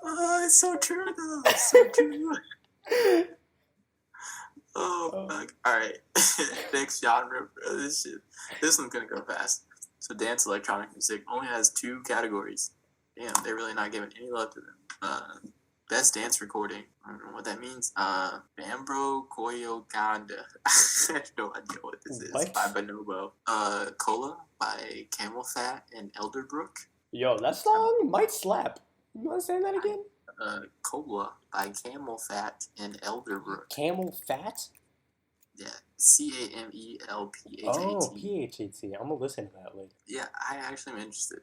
Oh, it's so true though. It's so true. Oh fuck! All right, next genre, bro. This one's gonna go fast. So, dance electronic music only has 2 categories. Damn, they're really not giving any love to them. Best dance recording. I don't know what that means. Bambro Koyo Kanda. I have no idea what this is. By Bonobo. Cola by Camel Fat and Elderbrook. Yo, that song might slap. You want to say that again? Cola by Camel Fat and Elderbrook. Camel Fat? Yeah, CAMELPHAT. Oh, PHAT. I'm gonna listen to that later. Yeah, I actually am interested.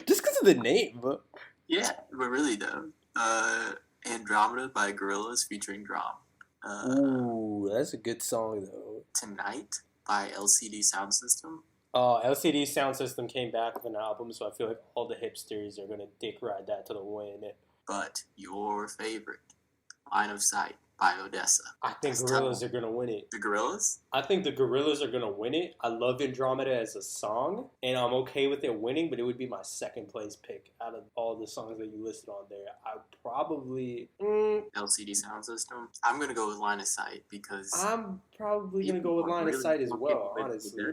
Just because of the name. But... Yeah, but really though. Andromeda by Gorillaz featuring Drum. Ooh, that's a good song though. Tonight by LCD Sound System. LCD Sound System came back with an album, so I feel like all the hipsters are gonna dick ride that to the wind. But your favorite, Line of Sight by Odessa. I think Gorillaz are gonna win it. The Gorillaz? I think the Gorillaz are gonna win it. I love Andromeda as a song, and I'm okay with it winning, but it would be my second place pick out of all the songs that you listed on there. I probably LCD Sound System. I'm gonna go with Line of Sight because I'm probably gonna go with Line of Sight as well. Honestly,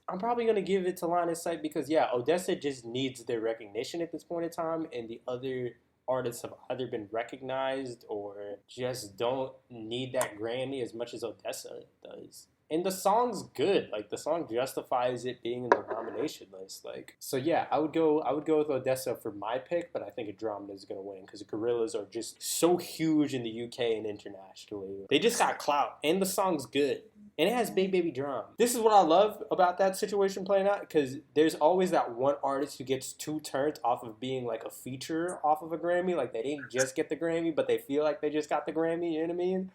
I'm probably gonna give it to Line of Sight because Odessa just needs their recognition at this point in time, and the other artists have either been recognized or just don't need that Grammy as much as Odessa does. And the song's good. Like, the song justifies it being in the nomination list. Like, so yeah, I would go with Odessa for my pick, but I think Andromeda is gonna win because the Gorillaz are just so huge in the UK and internationally. They just got clout, and the song's good. And it has Big Baby Drum. This is what I love about that situation playing out, because there's always that one artist who gets too turned off of being like a feature off of a Grammy. Like, they didn't just get the Grammy, but they feel like they just got the Grammy, you know what I mean?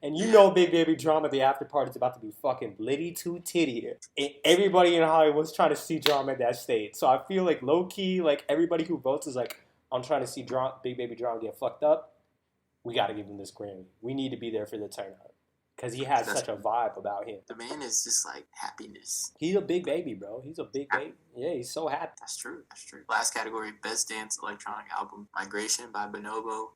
And you know Big Baby Drum at the after party is about to be fucking litty to titty. And everybody in Hollywood's trying to see Drum at that state. So I feel like low-key, like, everybody who votes is like, I'm trying to see Big Baby Drum get fucked up. We got to give him this Grammy. We need to be there for the turnout. Because he has such a vibe about him. The man is just like happiness. He's a big baby, bro. He's a big baby. Yeah, he's so happy. That's true. Last category, Best Dance Electronic Album. Migration by Bonobo.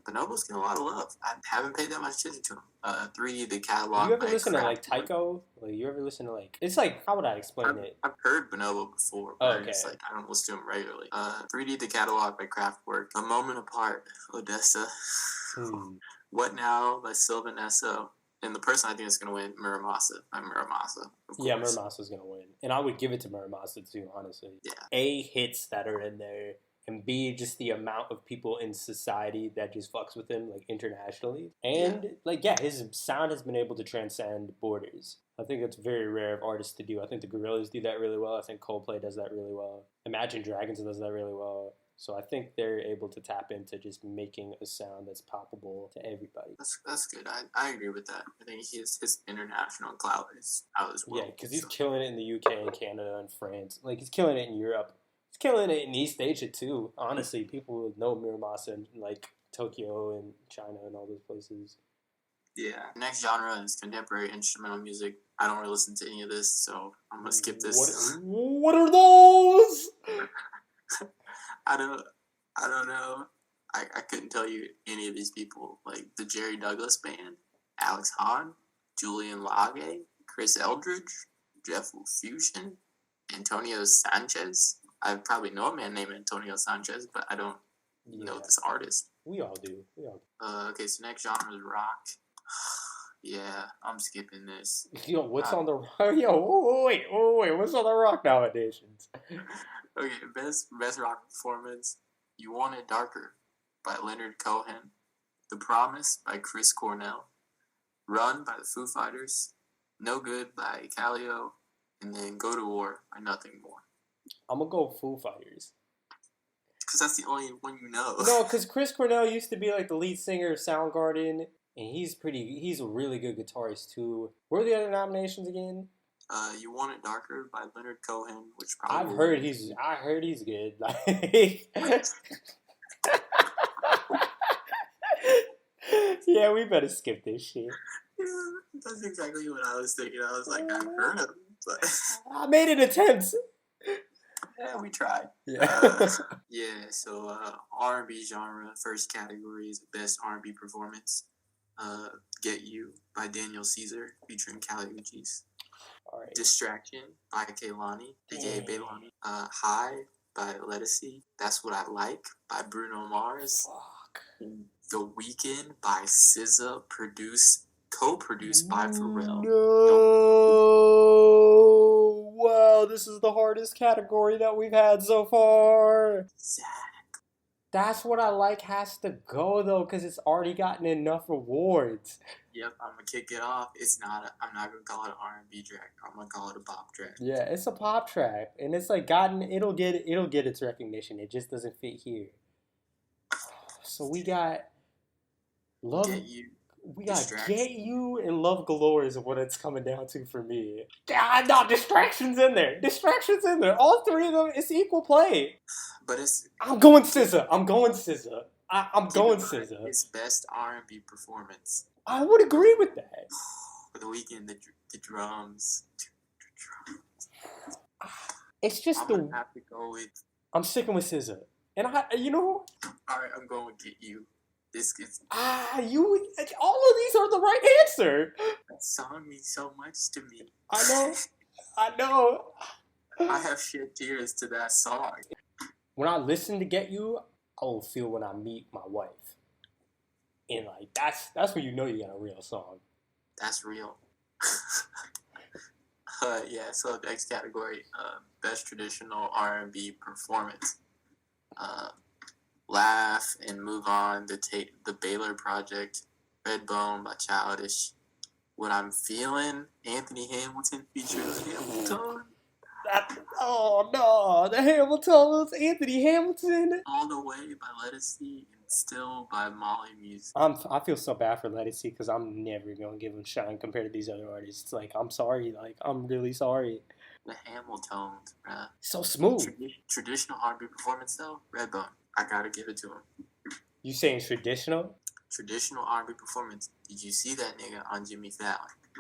Bonobo's getting a lot of love. I haven't paid that much attention to him. 3D, the catalog. You ever listen to like Tycho? Like, you ever listen to like... It's like, how would I explain it? I've heard Bonobo before, but it's like, I don't listen to him regularly. 3D, the catalog by Kraftwerk. A Moment Apart, Odessa. What Now by Sylvan Esso. And the person I think is going to win, Muramasa. Yeah, Muramasa's going to win. And I would give it to Muramasa too, honestly. Yeah. A, hits that are in there. And B, just the amount of people in society that just fucks with him, like, internationally. And, his sound has been able to transcend borders. I think it's very rare of artists to do. I think the Gorillaz do that really well. I think Coldplay does that really well. Imagine Dragons does that really well. So I think they're able to tap into just making a sound that's poppable to everybody. That's good. I agree with that. I think his international clout is out as well. Yeah, because he's killing it in the UK and Canada and France. Like, he's killing it in Europe. He's killing it in East Asia, too. Honestly, people know Muramasa in, like, Tokyo and China and all those places. Yeah. Next genre is contemporary instrumental music. I don't really listen to any of this, so I'm going to skip this. What are those? I don't know. I couldn't tell you any of these people. Like the Jerry Douglas Band, Alex Hahn, Julian Lage, Chris Eldridge, Jeff Fusion, Antonio Sanchez. I probably know a man named Antonio Sanchez, but I don't know this artist. We all do. Okay, so next genre is rock. Yeah, I'm skipping this. Yo, what's on the rock? Yo, wait, what's on the rock nominations? Okay, best rock performance. You Want It Darker by Leonard Cohen. The Promise by Chris Cornell. Run by the Foo Fighters. No Good by Calio. And then Go to War by Nothing More. I'm going to go Foo Fighters. Because that's the only one you know. No, because Chris Cornell used to be like the lead singer of Soundgarden. And he's a really good guitarist too. What are the other nominations again? You Want It Darker by Leonard Cohen, which probably I heard he's good. Yeah, we better skip this shit. Yeah, that's exactly what I was thinking. I was like, I've heard him, but I made an attempt. Yeah, we tried. Yeah. Yeah, so R&B genre, first category is best R&B performance. Get You by Daniel Caesar featuring Kali Uchis. All right. Distraction by Kehlani, aka Baylani. High by Lettucey. That's What I Like by Bruno Mars. Fuck. The Weeknd by SZA, co-produced by Pharrell. No. Wow, this is the hardest category that we've had so far. That's What I Like has to go though, because it's already gotten enough awards. Yep, I'm gonna kick it off. I'm not gonna call it an R&B track. I'm gonna call it a pop track. Yeah, it's a pop track, and it's like it'll get its recognition. It just doesn't fit here. So we got Love. Get You. We got Get You and Love Galore is what it's coming down to for me. God, no, Distraction's in there. Distraction's in there. All three of them, it's equal play. But it's... I'm going SZA. I'm going SZA. I'm going SZA. It's best R&B performance. I would agree with that. For The Weeknd, the drums. It's just I'm gonna have to go with... I'm sticking with SZA. And you know... Alright, I'm going with Get You. This gets... all of these are the right answer. That song means so much to me. I know. I have shed tears to that song. When I listen to Get You, I will feel when I meet my wife. And like that's when you know you got a real song. That's real. Yeah, so the next category, best traditional R&B performance. Laugh and Move On, the Baylor Project, Redbone by Childish, What I'm Feeling, Anthony Hamilton features Hamilton. Oh no, the Hamiltons, Anthony Hamilton. All the Way by Lettucey and Still by Molly Music. I feel so bad for Lettucey because I'm never gonna give him shine compared to these other artists. Like I'm sorry, I'm really sorry. The Hamiltons, bruh. So smooth. Traditional R&B performance though, Redbone. I gotta give it to him. You saying traditional? Traditional R&B performance. Did you see that nigga on Jimmy Fallon?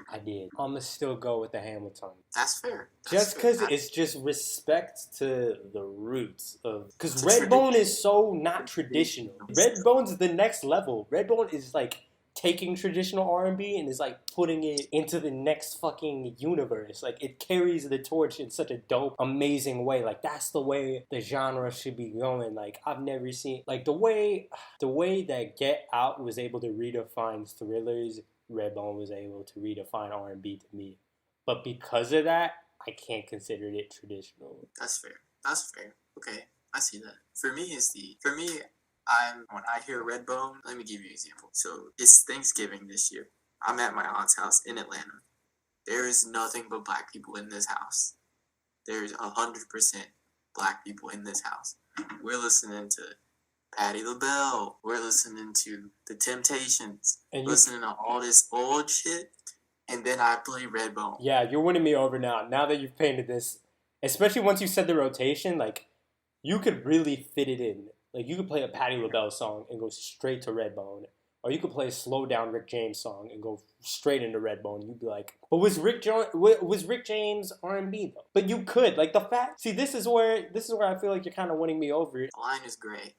I did. I'm gonna still go with the Hamilton. That's fair. Just because it's just respect to the roots of... Because Redbone is so not traditional. Redbone's the next level. Redbone is like taking traditional R&B and is like putting it into the next fucking universe. Like it carries the torch in such a dope, amazing way. Like that's the way the genre should be going. Like I've never seen... Like the way that Get Out was able to redefine Thrillers, Redbone was able to redefine R&B to me. But because of that, I can't consider it traditional. That's fair. Okay, I see that. When I hear Redbone, let me give you an example. So it's Thanksgiving this year. I'm at my aunt's house in Atlanta. There is nothing but black people in this house. There's 100% black people in this house. We're listening to Patti LaBelle. We're listening to The Temptations. Listening to all this old shit. And then I play Redbone. Yeah, you're winning me over now. Now that you've painted this, especially once you said the rotation, like, you could really fit it in. Like, you could play a Patti LaBelle song and go straight to Redbone. Or you could play a slow down Rick James song and go straight into Redbone. You'd be like, but was Rick James R&B though? But you could. Like, the fact... See, this is where I feel like you're kind of winning me over. The line is great.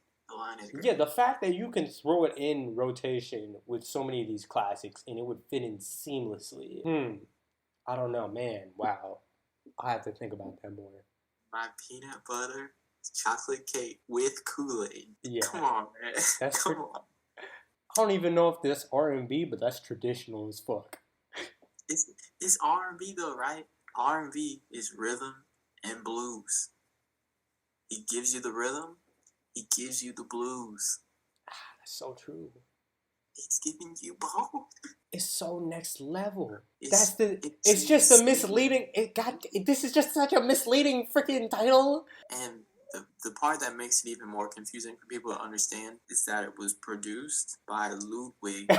Yeah, the fact that you can throw it in rotation with so many of these classics and it would fit in seamlessly. I don't know, man. Wow. I have to think about that more. My peanut butter chocolate cake with Kool-Aid. Yeah. Come on, man. Come on. I don't even know if that's R&B, but that's traditional as fuck. It's R&B though, right? R&B is rhythm and blues. He gives you the rhythm. He gives you the blues. That's so true. It's giving you both. It's so next level. It's just a misleading... This is just such a misleading freaking title. And the part that makes it even more confusing for people to understand is that it was produced by Ludwig.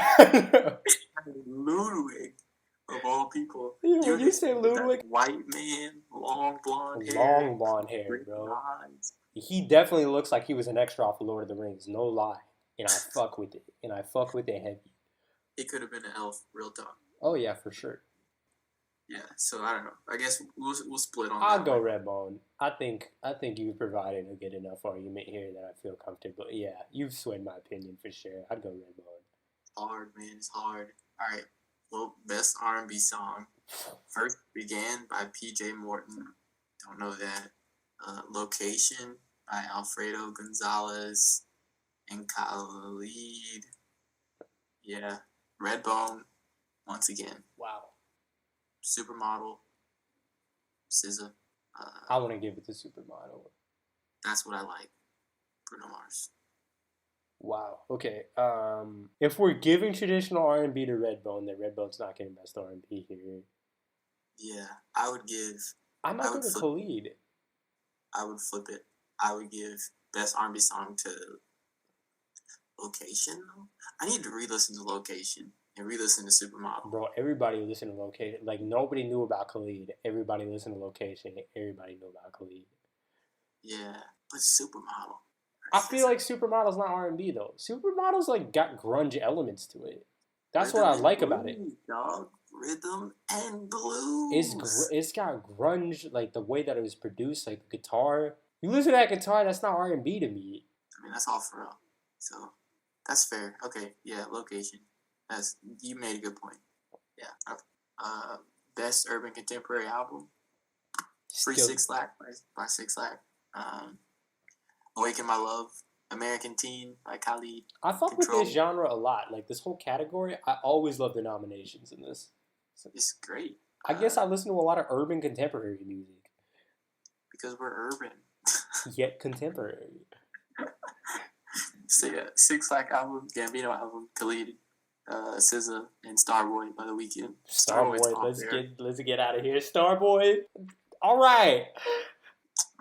Ludwig, of all people. Yeah, when you say Ludwig... White man, long blonde hair. Long blonde hair, bro. He definitely looks like he was an extra off of Lord of the Rings, no lie. And I fuck with it. And I fuck with it heavy. He could have been an elf, real talk. Oh, yeah, for sure. Yeah, so I don't know. I guess we'll split on I'll that go one. Redbone. I think you provided a good enough argument here that I feel comfortable. Yeah, you've swayed my opinion for sure. I'd go Redbone. Hard, man. It's hard. All right. Well, best R&B song. First Began by P.J. Morton. Don't know that. Location by Alfredo Gonzalez and Khalid. Yeah. Redbone, once again. Wow. Supermodel, SZA. I wouldn't give it to Supermodel. That's what I like. Bruno Mars. Wow. Okay. If we're giving traditional R&B to Redbone, then Redbone's not getting best R&B here. Yeah, I would give. I might go to Khalid. I would flip it. I would give best R&B song to Location. I need to re-listen to Location and re-listen to Supermodel. Bro, everybody listened to Location. Like, nobody knew about Khalid. Everybody listened to Location. Everybody knew about Khalid. Yeah, but Supermodel. I feel like Supermodel's not R&B, though. Supermodel's, like, got grunge elements to it. That's Rhythm what I and like blues, about it. dog. Rhythm and blues. It's got grunge, like, the way that it was produced, like, the guitar. You listen to that guitar, that's not R&B to me. I mean, that's all for real. So, that's fair. Okay, yeah, Location. You made a good point. Yeah. Best Urban Contemporary Album. Free Six Lack by Six Lack. Awaken My Love. American Teen by Khalid. I fuck with this genre a lot. Like, this whole category, I always love the nominations in this. It's great. I guess I listen to a lot of urban contemporary music. Because we're urban. Yet contemporary. So yeah, Six Lack album, Gambino album, Khalid, SZA, and Starboy by The Weeknd. Starboy, let's get out of here. Starboy, all right.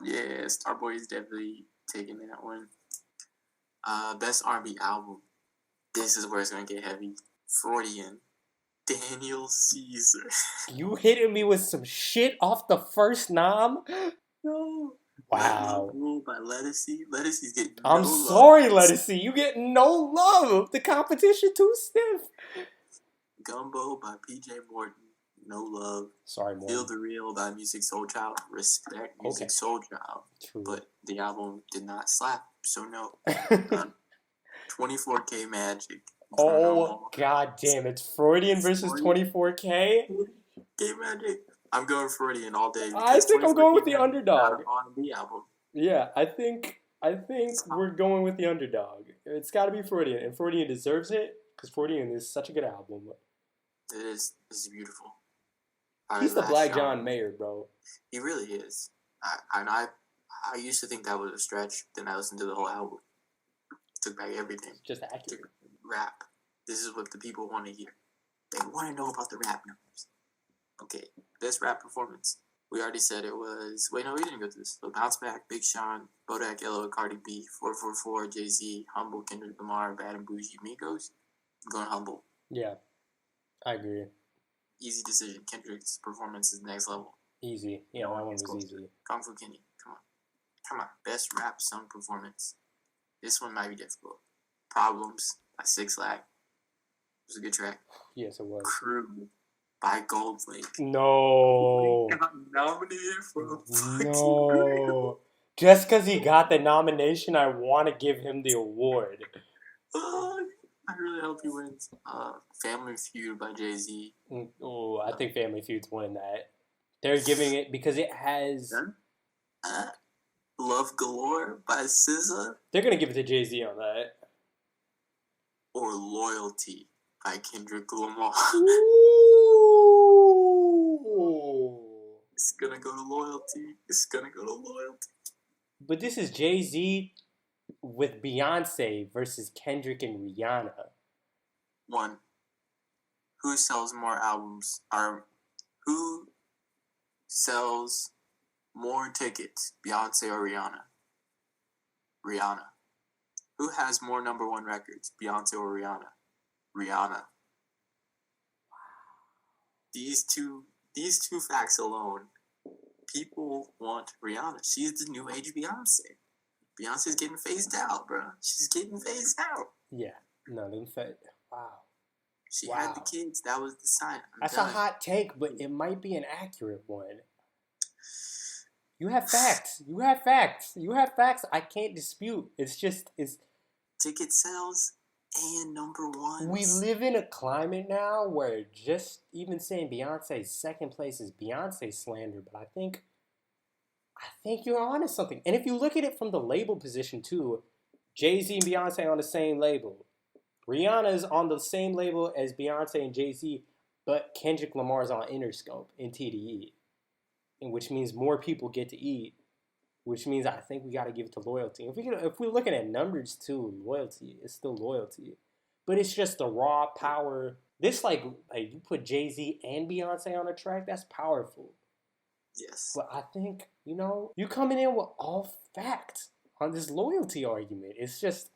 Yeah, Starboy is definitely taking that one. Best R&B album. This is where it's gonna get heavy. Freudian, Daniel Caesar. You hitting me with some shit off the first nom? No. Wow. Rule by Lettucey. Lettucey's getting I'm no sorry, love. Lettucey. You get no love. The competition too stiff. Gumbo by P.J. Morton. No love. Sorry, Morton. Feel the Real by Music Soul Child. Respect Music Soul Child. True. But the album did not slap, so no. 24K Magic. Oh, god damn. It's Freudian versus 24K? 24K Magic. I'm going Freudian all day. I think I'm going with the underdog. R&B album. Yeah, I think we're going with the underdog. It's got to be Freudian, and Freudian deserves it because Freudian is such a good album. It is. This is beautiful. He's the Black John Mayer, bro. He really is. I used to think that was a stretch. Then I listened to the whole album. Took back everything. Just accurate. Rap. This is what the people want to hear. They want to know about the rap numbers. Okay, best rap performance. We already said it was. Wait, no, we didn't go through this. So Bounce Back, Big Sean, Bodak Yellow, Cardi B, 444, Jay-Z, Humble, Kendrick Lamar, Bad and Bougie, Migos. I'm going Humble. Yeah, I agree. Easy decision. Kendrick's performance is next level. Easy. Yeah, that one was easy. Kung Fu Kenny. Come on. Best rap song performance. This one might be difficult. Problems by Six Lack. It was a good track. Yes, it was. Crew by Goldlink. No. He got nominated for a fucking No. Just because he got the nomination, I want to give him the award. I really hope he wins. Family Feud by Jay-Z. Oh, I think Family Feud's winning that. They're giving it because it has... Love Galore by SZA. They're going to give it to Jay-Z on that. Or Loyalty by Kendrick Lamar. Ooh. It's going to go to Loyalty. But this is Jay-Z with Beyonce versus Kendrick and Rihanna. 1. Who sells more albums? Who sells more tickets, Beyonce or Rihanna? Rihanna. Who has more number one records, Beyonce or Rihanna? Rihanna. These two facts alone, people want Rihanna. She's the new age Beyonce. Beyonce's getting phased out, bro. She's getting phased out. Yeah. No, wow. She had the kids. That was the sign. That's a hot take, but it might be an accurate one. You have facts. You have facts. You have facts. I can't dispute. It's ticket sales and number one. We live in a climate now where just even saying Beyonce's second place is Beyonce slander, but I think you're onto something. And if you look at it from the label position too, Jay-Z and Beyonce on the same label. Rihanna is on the same label as Beyonce and Jay-Z, but Kendrick Lamar's on Interscope in TDE. And which means more people get to eat, which means I think we got to give it to loyalty. If we're looking at numbers too, loyalty is still loyalty. But it's just the raw power. This like you put Jay-Z and Beyonce on a track, that's powerful. Yes. But I think, you coming in with all facts on this loyalty argument. It's just,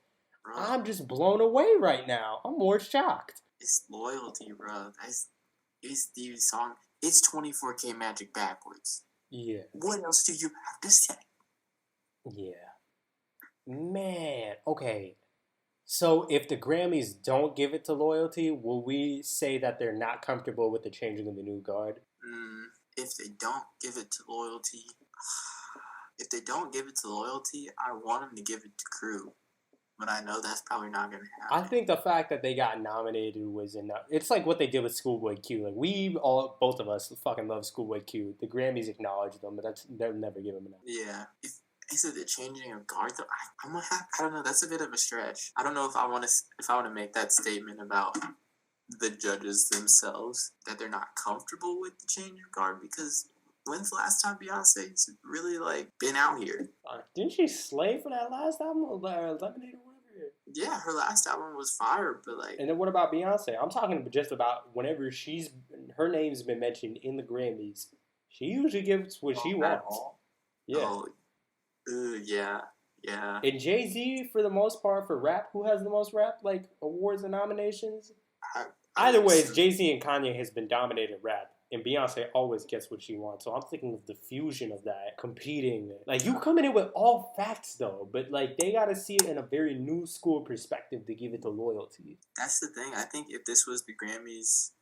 bro, I'm just blown away right now. I'm more shocked. It's loyalty, bro. It's the song. It's 24K Magic backwards. Yeah. What else do you have to say? Yeah. Man. Okay. So if the Grammys don't give it to loyalty, will we say that they're not comfortable with the changing of the new guard? If they don't give it to loyalty, I want them to give it to Crew. But I know that's probably not going to happen. I think the fact that they got nominated was enough. It's like what they did with Schoolboy Q. Like both of us fucking love Schoolboy Q. The Grammys acknowledge them, but they'll never give them enough. Yeah. Is it the changing of guard though? I don't know. That's a bit of a stretch. I don't know if I want to make that statement about the judges themselves that they're not comfortable with the change of guard, because when's the last time Beyonce's really been out here? Didn't she slay for that last album, or Lemonade or whatever? Yeah, her last album was fire, but And then what about Beyonce? I'm talking just about whenever her name's been mentioned in the Grammys, she usually gives what she wants. Yeah. Yeah. And Jay-Z, for the most part, for rap, who has the most rap awards and nominations? Either way, Jay-Z and Kanye has been dominating rap. And Beyonce always gets what she wants. So I'm thinking of the fusion of that, competing. You coming in with all facts, though. But, they got to see it in a very new school perspective to give it the loyalty. That's the thing. I think if this was the Grammys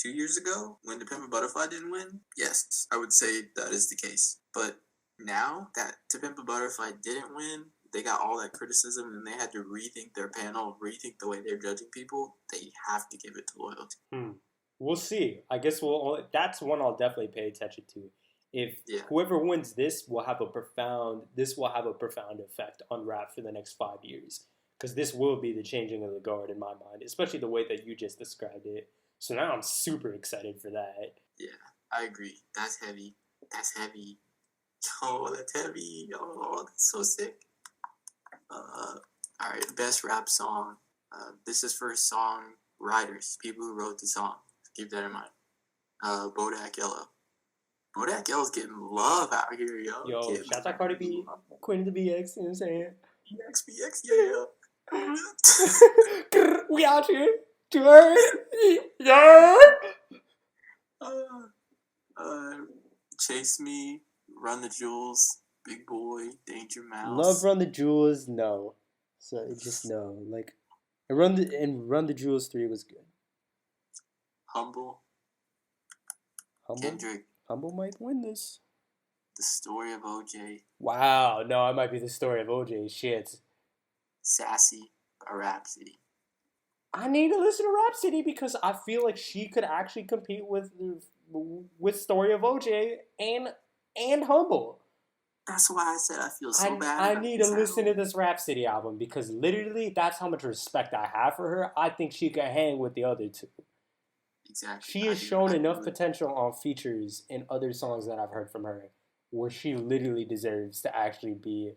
2 years ago, when To Pimp a Butterfly didn't win, yes, I would say that is the case. But now that To Pimp a Butterfly didn't win, they got all that criticism, and they had to rethink their panel, rethink the way they're judging people. They have to give it to loyalty. We'll see. I guess that's one I'll definitely pay attention to. If whoever wins this will have a profound effect on rap for the next 5 years. Because this will be the changing of the guard in my mind, especially the way that you just described it. So now I'm super excited for that. Yeah, I agree. That's heavy. Oh, that's heavy. Oh, that's so sick. Alright, best rap song. This is for song writers, people who wrote the song. Keep that in mind. Bodak Yellow. Bodak Yellow's getting love out here, yo. Yo, shout out Cardi B, Queen of the BX, you know what I'm saying? BX, yeah. We out here. Yeah. Chase Me, Run the Jewels, Big Boy, Danger Mouse. Love Run the Jewels, no. So just no. Run the Jewels 3 was good. Humble. Kendrick. Humble might win this. The Story of OJ. Wow, no, it might be The Story of OJ. Shit. Sassy by Rhapsody. I need to listen to Rhapsody because I feel like she could actually compete with Story of OJ and Humble. That's why I said I feel so bad. I need to listen to this Rhapsody album because literally that's how much respect I have for her. I think she could hang with the other two. Exactly. She has shown enough potential on features in other songs that I've heard from her where she literally deserves to actually be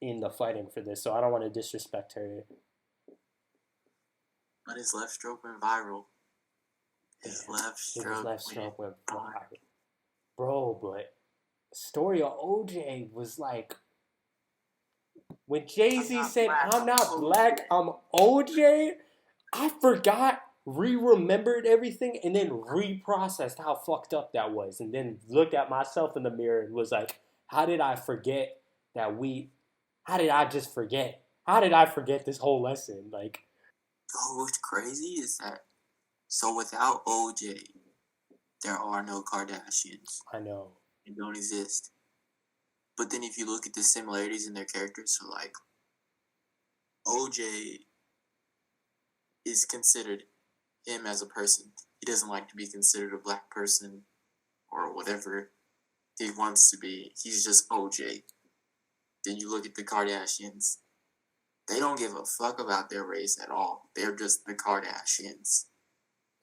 in the fighting for this. So I don't want to disrespect her. But his left stroke went viral. His left stroke went viral. Bro, but Story of OJ was when Jay-Z said, I'm not black, I'm OJ, I forgot, remembered everything, and then reprocessed how fucked up that was, and then looked at myself in the mirror and was like, how did I forget this whole lesson? What's crazy is that So without OJ, there are no Kardashians. I know. They don't exist. But then if you look at the similarities in their characters, so like OJ is considered him as a person. He doesn't like to be considered a black person or whatever he wants to be. He's just OJ. Then you look at the Kardashians. They don't give a fuck about their race at all. They're just the Kardashians.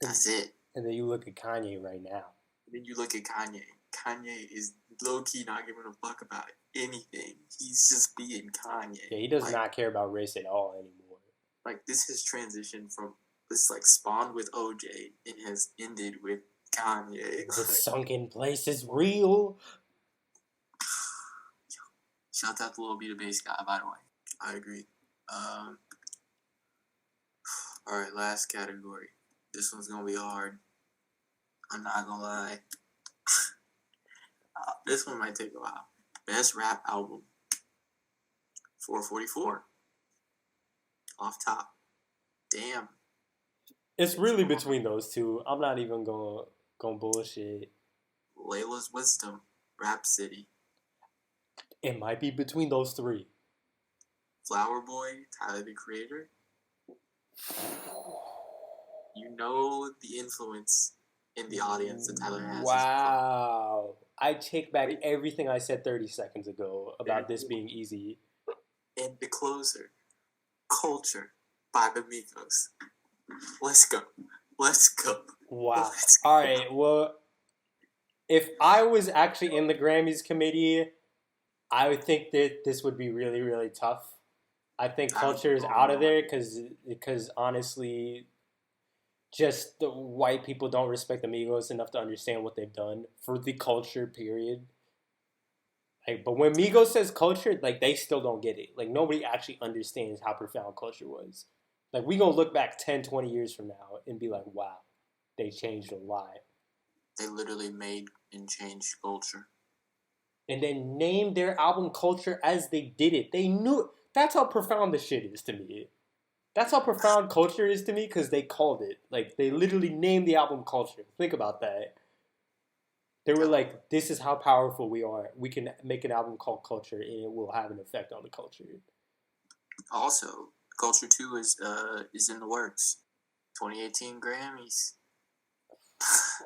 That's it. And then you look at Kanye right now. And then you look at Kanye. Kanye is low-key not giving a fuck about anything. He's just being Kanye. Yeah, he does not care about race at all anymore. Like, this has transitioned from, this, like, spawned with OJ and has ended with Kanye. The sunken place is real. Shout out to Lil B the Bass Guy, by the way. I agree. Alright, last category. This one's gonna be hard. I'm not gonna lie. This one might take a while. Best rap album. 444. Off top. Damn. It's really between those two. I'm not even gonna bullshit. Layla's Wisdom. Rap City. It might be between those three. Flower Boy. Tyler the Creator. You know the influence in the audience that Tyler has. Wow. I take back everything I said 30 seconds ago about this being easy. And the closer. Culture by the Migos. Let's go. Let's go. Wow. Let's go. All right. Well, if I was actually in the Grammys committee, I would think that this would be really, really tough. I think Culture is out of there because honestly, just the white people don't respect the Migos enough to understand what they've done for the culture, period. Like, but when Migos says culture, like, they still don't get it. Like, nobody actually understands how profound culture was. Like, we gonna look back 10, 20 years from now and be like, wow, they changed a lot. They literally made and changed culture. And then named their album Culture as they did it. They knew. That's how profound this shit is to me. That's how profound Culture is to me because they called it. Like, they literally named the album Culture. Think about that. They were like, this is how powerful we are. We can make an album called Culture and it will have an effect on the culture. Also, Culture 2 is in the works. 2018 Grammys.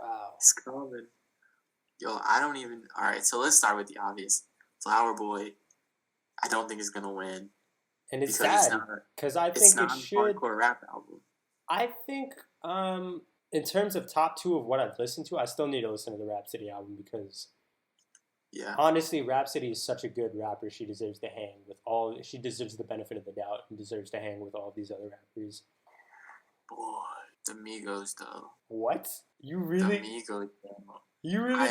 Wow. It's coming. Yo, I don't even... Alright, so let's start with the obvious. Flower Boy, I don't think it's going to win. And it's sad because I think it should. It's not a hardcore rap album. I think, in terms of top two of what I've listened to, I still need to listen to the Rhapsody album because, honestly, Rhapsody is such a good rapper. She deserves to hang with all. She deserves the benefit of the doubt and deserves to hang with all these other rappers. Boy, the Migos though. What? You really? The Migos though. You really?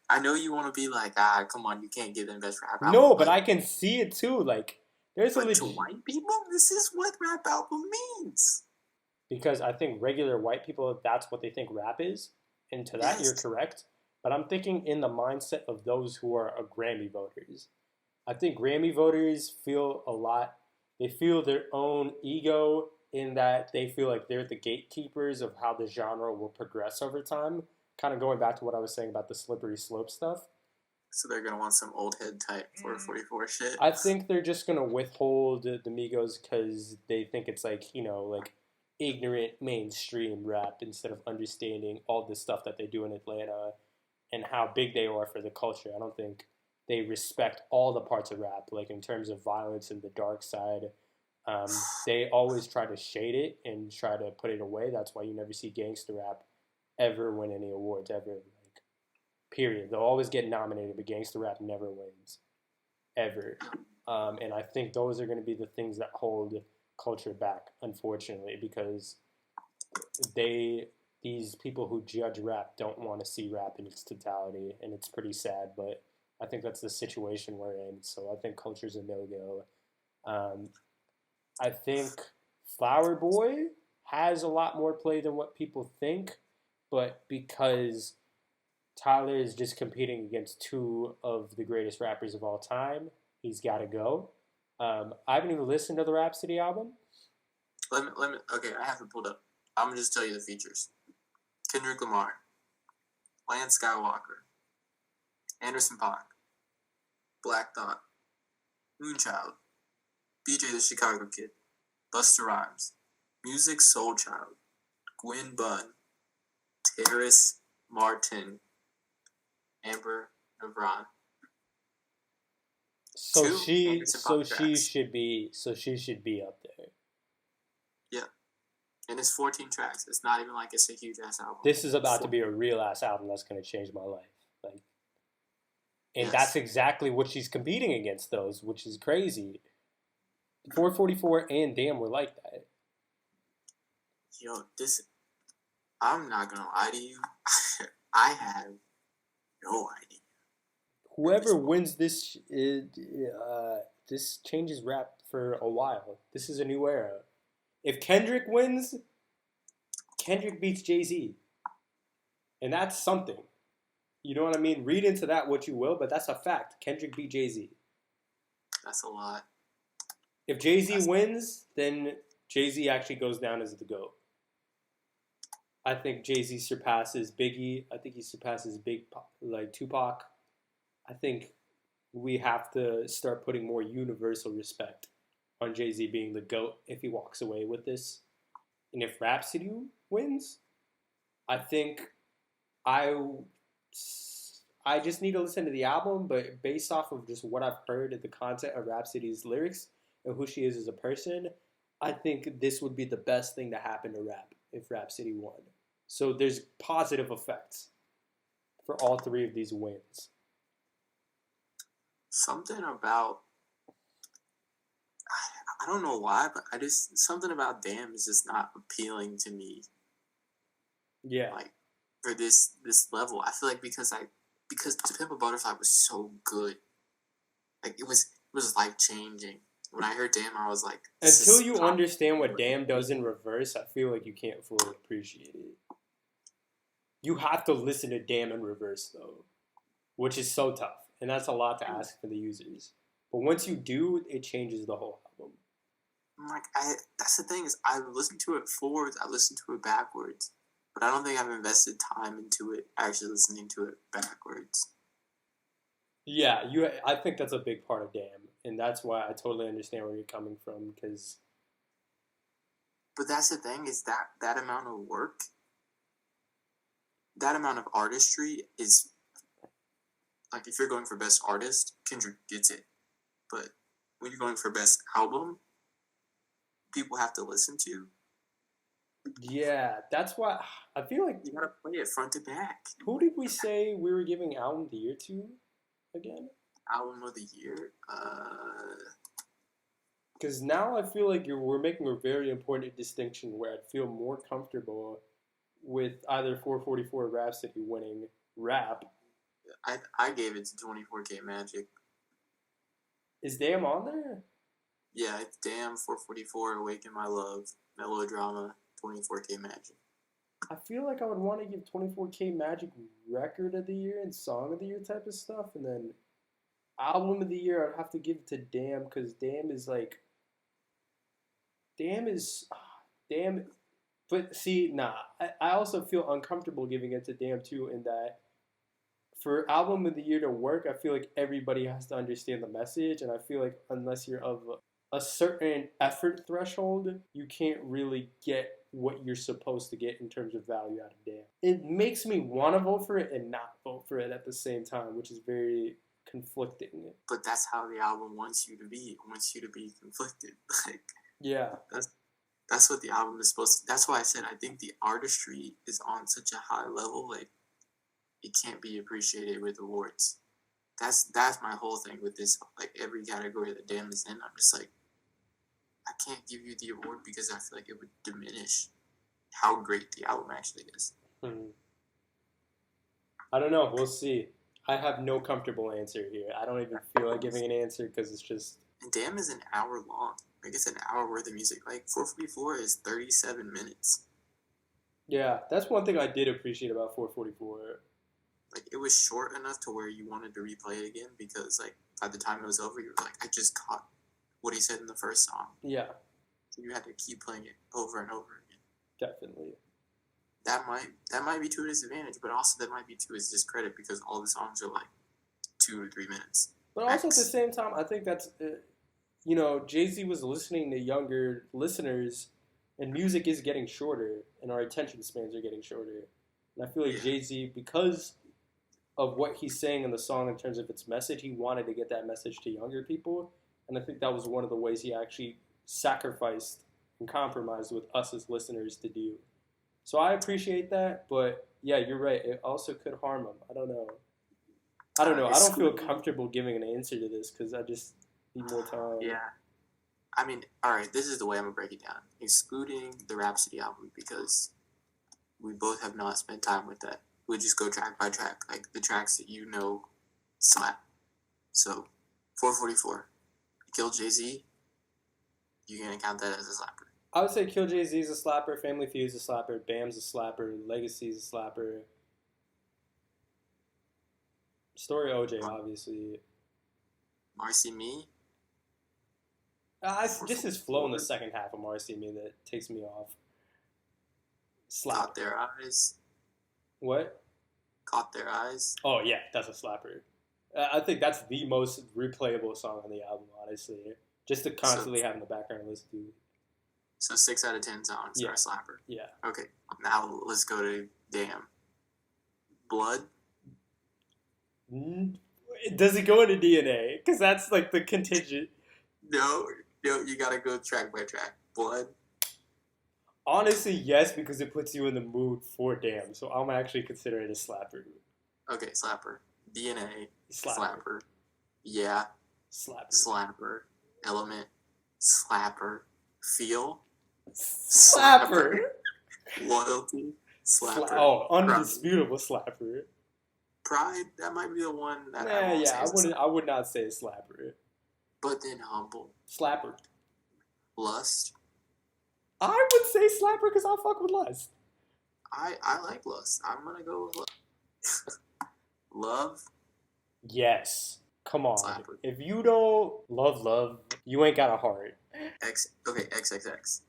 I know you want to be like, come on, you can't give them best rap album. No, but I can see it too. Like, there's a legit... to white people, this is what rap album means. Because I think regular white people, that's what they think rap is. And to that, you're correct. But I'm thinking in the mindset of those who are Grammy voters. I think Grammy voters feel a lot. They feel their own ego in that they feel like they're the gatekeepers of how the genre will progress over time. Kind of going back to what I was saying about the slippery slope stuff. So they're going to want some old head type 444 shit. I think they're just going to withhold the Migos because they think it's like, you know, like ignorant mainstream rap instead of understanding all the stuff that they do in Atlanta and how big they are for the culture. I don't think they respect all the parts of rap, like in terms of violence and the dark side. They always try to shade it and try to put it away. That's why you never see gangster rap ever win any awards, ever. Like, period. They'll always get nominated, but gangster rap never wins. Ever. And I think those are going to be the things that hold culture back, unfortunately, because these people who judge rap don't want to see rap in its totality, and it's pretty sad, but I think that's the situation we're in, so I think culture's a no-go. I think Flower Boy has a lot more play than what people think, but because Tyler is just competing against two of the greatest rappers of all time, he's got to go. I haven't even listened to the Rhapsody album. Let me. Okay, I have it pulled up. I'm gonna just tell you the features. Kendrick Lamar, Lance Skywalker, Anderson .Paak, Black Thought, Moonchild, BJ the Chicago Kid, Busta Rhymes, Music Soul Child, Gwen Bunn, Terrace Martin, Amber Navran. So Two she Anderson so .Paak she tracks. should be up there. Yeah. And it's 14 tracks. It's not even like it's a huge ass album. This is about to be a real ass album that's gonna change my life. Like, and Yes. that's exactly what she's competing against those, which is crazy. 444 and Damn were like that. Yo, I'm not gonna lie to you. I have no idea. Whoever wins this, this changes rap for a while. This is a new era. If Kendrick wins, Kendrick beats Jay-Z. And that's something. You know what I mean? Read into that what you will, but that's a fact. Kendrick beat Jay-Z. That's a lot. If Jay-Z wins, then Jay-Z actually goes down as the GOAT. I think Jay-Z surpasses Biggie. I think he surpasses Tupac. I think we have to start putting more universal respect on Jay-Z being the GOAT if he walks away with this. And if Rhapsody wins, I think I just need to listen to the album, but based off of just what I've heard of the content of Rhapsody's lyrics and who she is as a person, I think this would be the best thing to happen to rap if Rhapsody won. So there's positive effects for all three of these wins. Something about, I don't know why, but something about Damn is just not appealing to me. Yeah. Like, for this level. I feel like because To Pimp a Butterfly was so good. Like, it was life changing. When I heard Damn, I was like, until you understand what Damn does in reverse, I feel like you can't fully appreciate it. You have to listen to Damn in reverse, though, which is so tough. And that's a lot to ask for the users. But once you do, it changes the whole album. Like, that's the thing is, I listened to it forwards, I listened to it backwards. But I don't think I've invested time into it, actually listening to it backwards. Yeah, I think that's a big part of Damn. And that's why I totally understand where you're coming from, because... But that's the thing, is that amount of work, that amount of artistry is... Like, if you're going for Best Artist, Kendrick gets it. But when you're going for Best Album, people have to listen to. Yeah, that's why I feel like... You gotta play it front to back. Who did we say we were giving Album of the Year to again? Album of the Year? Because now I feel like we're making a very important distinction where I'd feel more comfortable with either 444 or Rhapsody winning rap. I gave it to 24K Magic. Is Damn on there? Yeah, it's Damn, 444, Awaken My Love, Melodrama, 24K Magic. I feel like I would want to give 24K Magic Record of the Year and Song of the Year type of stuff, and then Album of the Year I'd have to give to Damn, because Damn is like... Damn... But see, nah, I also feel uncomfortable giving it to Damn too, in that for Album of the Year to work, I feel like everybody has to understand the message, and I feel like unless you're of a certain effort threshold, you can't really get what you're supposed to get in terms of value out of Damn. It makes me want to vote for it and not vote for it at the same time, which is very conflicting. But that's how the album wants you to be. It wants you to be conflicted. Like, yeah. That's what the album is supposed to... That's why I said I think the artistry is on such a high level, like, it can't be appreciated with awards. That's my whole thing with this. Like, every category that Damn is in, I'm just like, I can't give you the award because I feel like it would diminish how great the album actually is. I don't know. We'll see. I have no comfortable answer here. I don't even feel like giving an answer because it's just... And Damn is an hour long. Like, it's an hour worth of music. Like, 444 is 37 minutes. Yeah, that's one thing I did appreciate about 444. Like, it was short enough to where you wanted to replay it again because, like, by the time it was over, you were like, I just caught what he said in the first song. Yeah. So you had to keep playing it over and over again. Definitely. That might be to his advantage, but also that might be to his discredit because all the songs are like 2 or 3 minutes. But also at the same time, I think that's, Jay-Z was listening to younger listeners, and music is getting shorter, and our attention spans are getting shorter. And I feel like Jay-Z, because of what he's saying in the song in terms of its message, he wanted to get that message to younger people. And I think that was one of the ways he actually sacrificed and compromised with us as listeners to do. So I appreciate that, but yeah, you're right. It also could harm him. I don't know. I don't feel comfortable giving an answer to this because I just need more time. Yeah. I mean, all right, this is the way I'm going to break it down. Excluding the Rhapsody album because we both have not spent time with that. We just go track by track, like the tracks that slap. So, 444. Kill Jay-Z, you're going to count that as a slapper. I would say Kill Jay-Z is a slapper, Family Feud is a slapper, Bam's a slapper, Legacy is a slapper. Story OJ, obviously. Marcy Me? Just his flow in the second half of Marcy Me that takes me off. Slap. Caught Their Eyes. What? Caught Their Eyes. Oh, yeah, that's a slapper. I think that's the most replayable song on the album, honestly. Just to constantly have in the background and listen to. So 6 out of 10 songs are a slapper. Yeah. Okay, now let's go to Damn. Blood. Does it go into DNA? Because that's like the contingent. No, you gotta go track by track. Blood. Honestly, yes, because it puts you in the mood for Damn. So I'm actually consider it a slapper. Okay, slapper. DNA. Slapper. Yeah. Slapper. Slapper. Element. Slapper. Feel. Slapper. Loyalty. Slapper. Undisputable slapper. Pride, that might be the one that I would not say a slapper. But then Humble. Slapper. Lust. I would say slapper because I fuck with Lust. I like Lust. I'm gonna go with Lust. Love. Yes. Come on. Slapper. If you don't love, you ain't got a heart. XXX.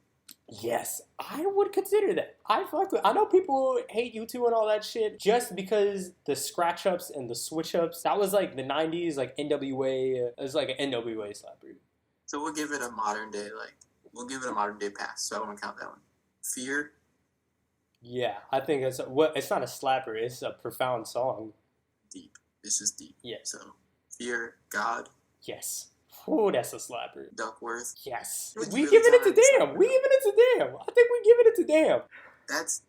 Yes, I would consider that. I know people hate U2 and all that shit just because the scratch ups and the switch ups. That was like the 90s, like NWA. It was like an NWA slapper. So we'll give it a modern day, pass. So I won't count that one. Fear. Yeah, I think it's not a slapper. It's a profound song. Deep. It's just deep. Yeah. So Fear. God. Yes. Oh, that's a slapper. Duckworth. Yes. We giving it to Damn. I think we giving it to Damn.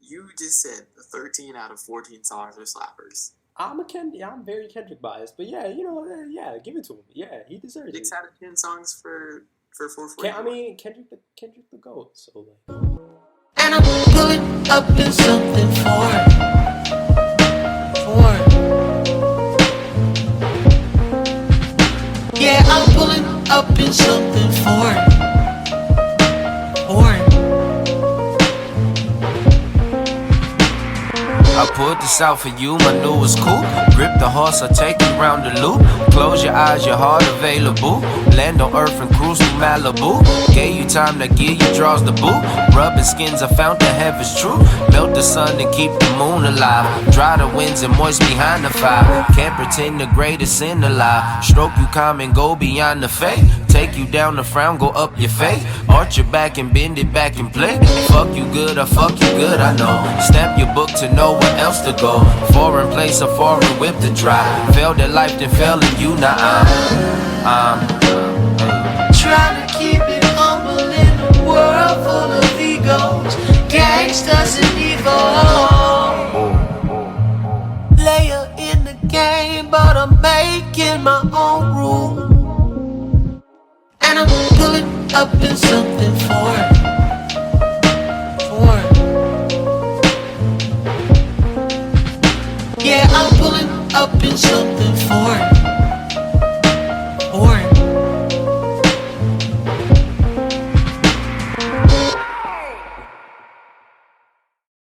You just said 13 out of 14 songs are slappers. I'm very Kendrick biased, but yeah, give it to him. Yeah, he deserves 6 it. 6 out of 10 songs for 444. Kendrick the GOAT, so like. And I'm pulling up in something foreign. Yeah, I'm pulling up in something foreign. I put this out for you, my newest coupe. Grip the horse, I'll take you round the loop. Close your eyes, your heart available. Land on earth and cruise to Malibu. Gave you time to gear, you draws the boot. Rubbing skins, I found the heaven's true. Melt the sun and keep the moon alive. Dry the winds and moist behind the fire. Can't pretend the greatest in the lie. Stroke you calm and go beyond the fate. Take you down the frown, go up your face. Arch your back and bend it back and play. Fuck you good, I know. Stamp your book to know where else to go. Foreign place, a foreign whip to try. Failed at life, then fell in you, now I'm trying to keep it humble in a world full of egos. Gangsters and evil. Player in the game, but I'm making my own rules. And I'm pulling up in something foreign. Yeah, I'm pulling up in something foreign.